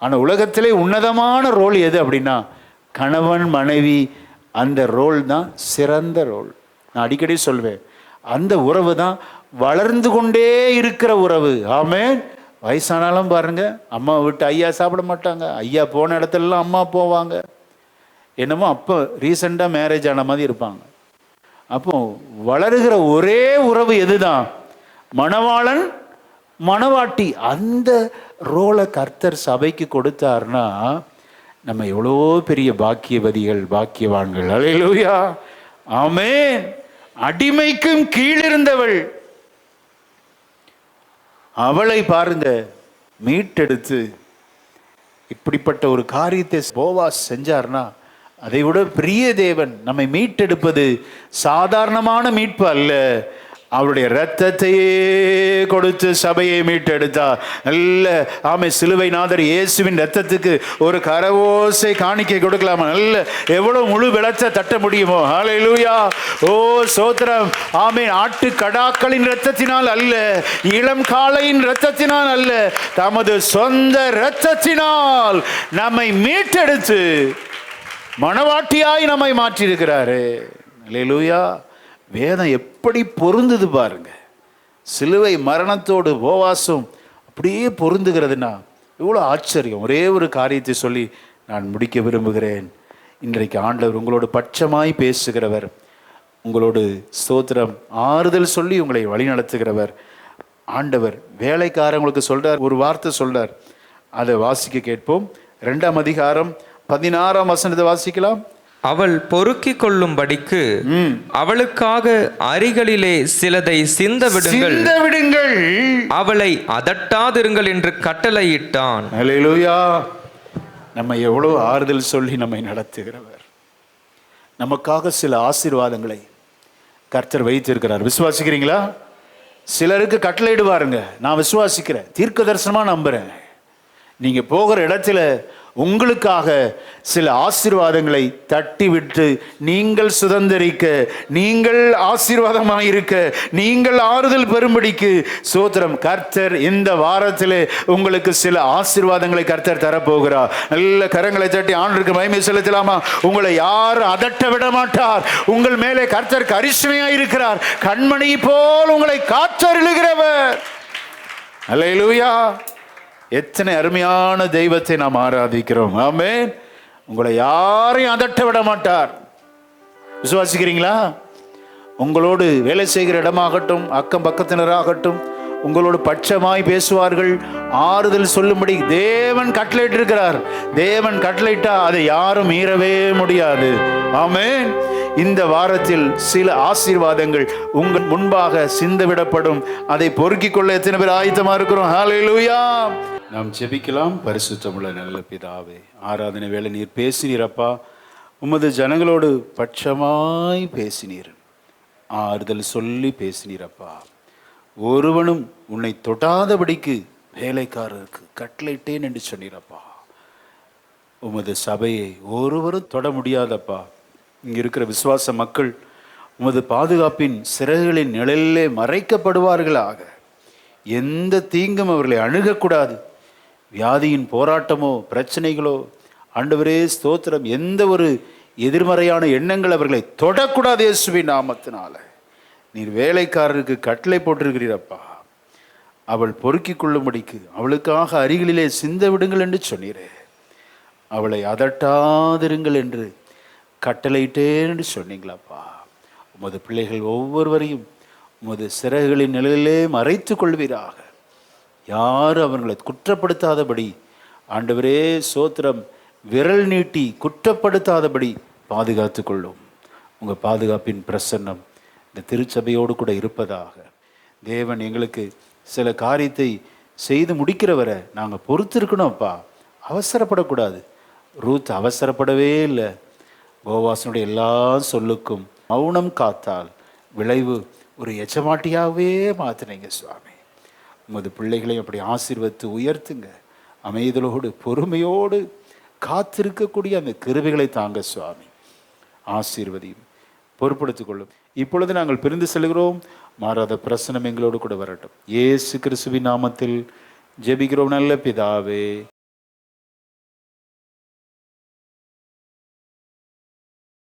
ஆனால் உலகத்திலே உன்னதமான ரோல் எது அப்படின்னா கணவன் மனைவி. அந்த ரோல் தான் சிறந்த ரோல். நான் அடிக்கடி சொல்வேன், அந்த உறவு தான் வளர்ந்து கொண்டே இருக்கிற உறவு. ஆமென். வயசானாலும் பாருங்க, அம்மா விட்டு ஐயா சாப்பிட மாட்டாங்க, ஐயா போன இடத்துலலாம் அம்மா போவாங்க. என்னமோ அப்போ ரீசெண்டாக மேரேஜ் ஆன மாதிரி இருப்பாங்க. அப்போ வளருகிற ஒரே உறவு எதுதான்? மணவாளன் மணவாட்டி. அந்த ரோலை கர்த்தர் சபைக்கு கொடுத்தாருன்னா நம்ம எவ்வளோ பெரிய பாக்கியவதிகள், பாக்கியவான்கள். அல்லேலூயா, ஆமென். அடிமைக்கும் கீழிருந்தவள், அவளை பாருங்க மீட்டெடுத்து இப்படிப்பட்ட ஒரு காரியத்தை போவாஸ் செஞ்சார்னா அதை விட பெரிய தேவன். நம்மை மீட்டெடுப்பது சாதாரணமான மீட்பு அல்ல, அவருடைய இரத்தத்தையே கொடுத்து சபையை மீட்டெடுத்தார். நல்ல ஆமை சிலுவை நாதர் இயேசுவின் இரத்தத்துக்கு ஒரு கரவோசை காணிக்கை கொடுக்கலாமா? நல்ல எவ்வளவு முழு விளச்ச தட்ட முடியுமோ. ஹல்லேலூயா, ஓ சோத்திரம். ஆமே, ஆட்டு கடாக்களின் இரத்தத்தினால் அல்ல, இளம் காளையின் இரத்தத்தினால் அல்ல, தமது சொந்த இரத்தத்தினால் நம்மை மீட்டெடுத்து மணவாட்டியாய் நம்மை மாற்றியிருக்கிறாரு. அல்லேலூயா. வேதம் எப்படி பொருந்துது பாருங்க. சிலுவை மரணத்தோடு போவாசும் அப்படியே பொருந்துகிறதுனா இவ்வளோ ஆச்சரியம். ஒரே ஒரு காரியத்தை சொல்லி நான் முடிக்க விரும்புகிறேன். இன்றைக்கு ஆண்டவர் உங்களோடு பட்சமாய் பேசுகிறவர், உங்களோடு ஸ்தோத்திரம் ஆறுதல் சொல்லி உங்களை வழிநடத்துகிறவர். ஆண்டவர் வேலைக்காரங்களுக்கு சொல்றார், ஒரு வார்த்தை சொல்றார், அதை வாசிக்க கேட்போம். 2ஆம் அதிகாரம் 16ஆம் வசனத்தை வாசிக்கலாம். அவள் பொறுக்கிக் கொள்ளும்படிக்கு அவளுக்காக அரிகளிலே சிலதை சிந்த விடுங்கள், அவளை அதட்டாதிருங்கள் என்று கட்டளையிட்டான். அல்லேலூயா. நம்ம எவ்வளவு ஆறுதல் சொல்லி நம்மை நடத்துகிறவர். நமக்காக சில ஆசீர்வாதங்களை கர்த்தர் வைத்திருக்கிறார். விசுவாசிக்கிறீங்களா? சிலருக்கு கட்டளையிடுவாருங்க, நான் விசுவாசிக்கிறேன், தீர்க்க தரிசனமா நம்புறேன். நீங்க போகிற இடத்துல உங்களுக்காக சில ஆசீர்வாதங்களை தட்டி விட்டு நீங்கள் சுதந்திரிக்க, நீங்கள் ஆசீர்வாதமாக இருக்க, நீங்கள் ஆறுதல் பெறும்படிக்கு சோத்திரம் கர்த்தர் இந்த வாரத்தில் உங்களுக்கு சில ஆசீர்வாதங்களை கர்த்தர் தரப்போகிறார். நல்ல கரங்களை தட்டி ஆண்டவருக்கு மகிமை செலுத்தலாமா? உங்களை யாரும் அதட்ட விட மாட்டார். உங்கள் மேலே கர்த்தர் கரிசனையாக இருக்கிறார். கண்மணி போல் உங்களை காற்றருளுகிறவர். அல்லேலூயா. எத்தனை அருமையான தெய்வத்தை நாம் ஆராதிக்கிறோம். ஆமென். உங்களை யாரையும் அதட்ட விட மாட்டார். விசுவாசிக்கிறீங்களா? உங்களோடு வேலை செய்கிற இடமாகட்டும், அக்கம் பக்கத்தினராகட்டும், உங்களோடு பட்சமாய் பேசுவார்கள், ஆறுதல் சொல்லும்படி தேவன் கட்டளையிட்டு இருக்கிறார். தேவன் கட்டளையிட்டா அதை யாரும் மீறவே முடியாது. ஆமென். இந்த வாரத்தில் சில ஆசீர்வாதங்கள் உங்கள் முன்பாக சிந்தவிடப்படும். அதை பொறுக்கிக் கொள்ள எத்தனை பேர் ஆயத்தமா இருக்கிறோம்? ஹல்லேலூயா. நாம் ஜெபிக்கலாம். பரிசுத்தமுள்ள நல்ல பிதாவே, ஆராதனை வேளை நீர் பேசினீரப்பா. உமது ஜனங்களோடு பட்சமாய் பேசினீர், ஆறுதல் சொல்லி பேசினீரப்பா. ஒருவனும் உன்னை தொடாதபடிக்கு வேலைக்காரருக்கு கட்டளையிட்டேன் என்று சொன்னீரப்பா. உமது சபையை ஒருவரும் தொட முடியாதப்பா. இங்கே இருக்கிற விசுவாச மக்கள் உமது பாதுகாப்பின் சிறகுகளின் நிழலிலே மறைக்கப்படுவார்களாக. எந்த தீங்கும் அவர்களை அணுகக்கூடாது. வியாதியின் போராட்டமோ பிரச்சனைகளோ ஆண்டவரே ஸ்தோத்திரம், எந்த ஒரு எதிர்மறையான எண்ணங்கள் அவர்களை தொடக்கூடாது. இயேசுவின் நாமத்தினால நீர் வேலைக்காரருக்கு கட்டளை போட்டிருக்கிறீரப்பா. அவள் பொறுக்கிக் கொள்ளும்படிக்கு அவளுக்காக அருகிலே சிந்த விடுங்கள் என்று சொன்னீரே. அவளை அதட்டாதிருங்கள் என்று கட்டளையிட்டேன் என்று சொன்னீங்களாப்பா. உமது பிள்ளைகள் ஒவ்வொருவரையும் உமது சிறகுகளின் நிலையிலே மறைத்து கொள்வீராக. யாரும் அவர்களை குற்றப்படுத்தாதபடி ஆண்டவரே சோத்திரம் விரல் நீட்டி குற்றப்படுத்தாதபடி பாதுகாத்து கொள்ளும். உங்கள் பாதுகாப்பின் பிரசன்னம் இந்த திருச்சபையோடு கூட இருப்பதாக. தேவன் எங்களுக்கு சில காரியத்தை செய்து முடிக்கிறவரை நாங்கள் பொறுத்திருக்கணும்ப்பா. அவசரப்படக்கூடாது. ரூத் அவசரப்படவே இல்லை. போவாசனுடைய எல்லா சொல்லுக்கும் மௌனம் காத்தால் விளைவு ஒரு எஜமாட்டியாகவே மாற்றினீங்க சுவாமி. உமது பிள்ளைகளையும் அப்படி ஆசீர்வதித்து உயர்த்துங்க. அமைதலோடு பொறுமையோடு காத்திருக்கக்கூடிய அந்த கிருபைகளை தாங்க சுவாமி. ஆசீர்வதியும் பொறுப்படுத்திக் கொள்ளும். இப்பொழுது நாங்கள் பிரிந்து செல்கிறோம். மாறாத பிரசனம் எங்களோடு கூட வரட்டும். இயேசு கிறிஸ்துவின் நாமத்தில் ஜெபிக்கிறோம் நல்ல பிதாவே.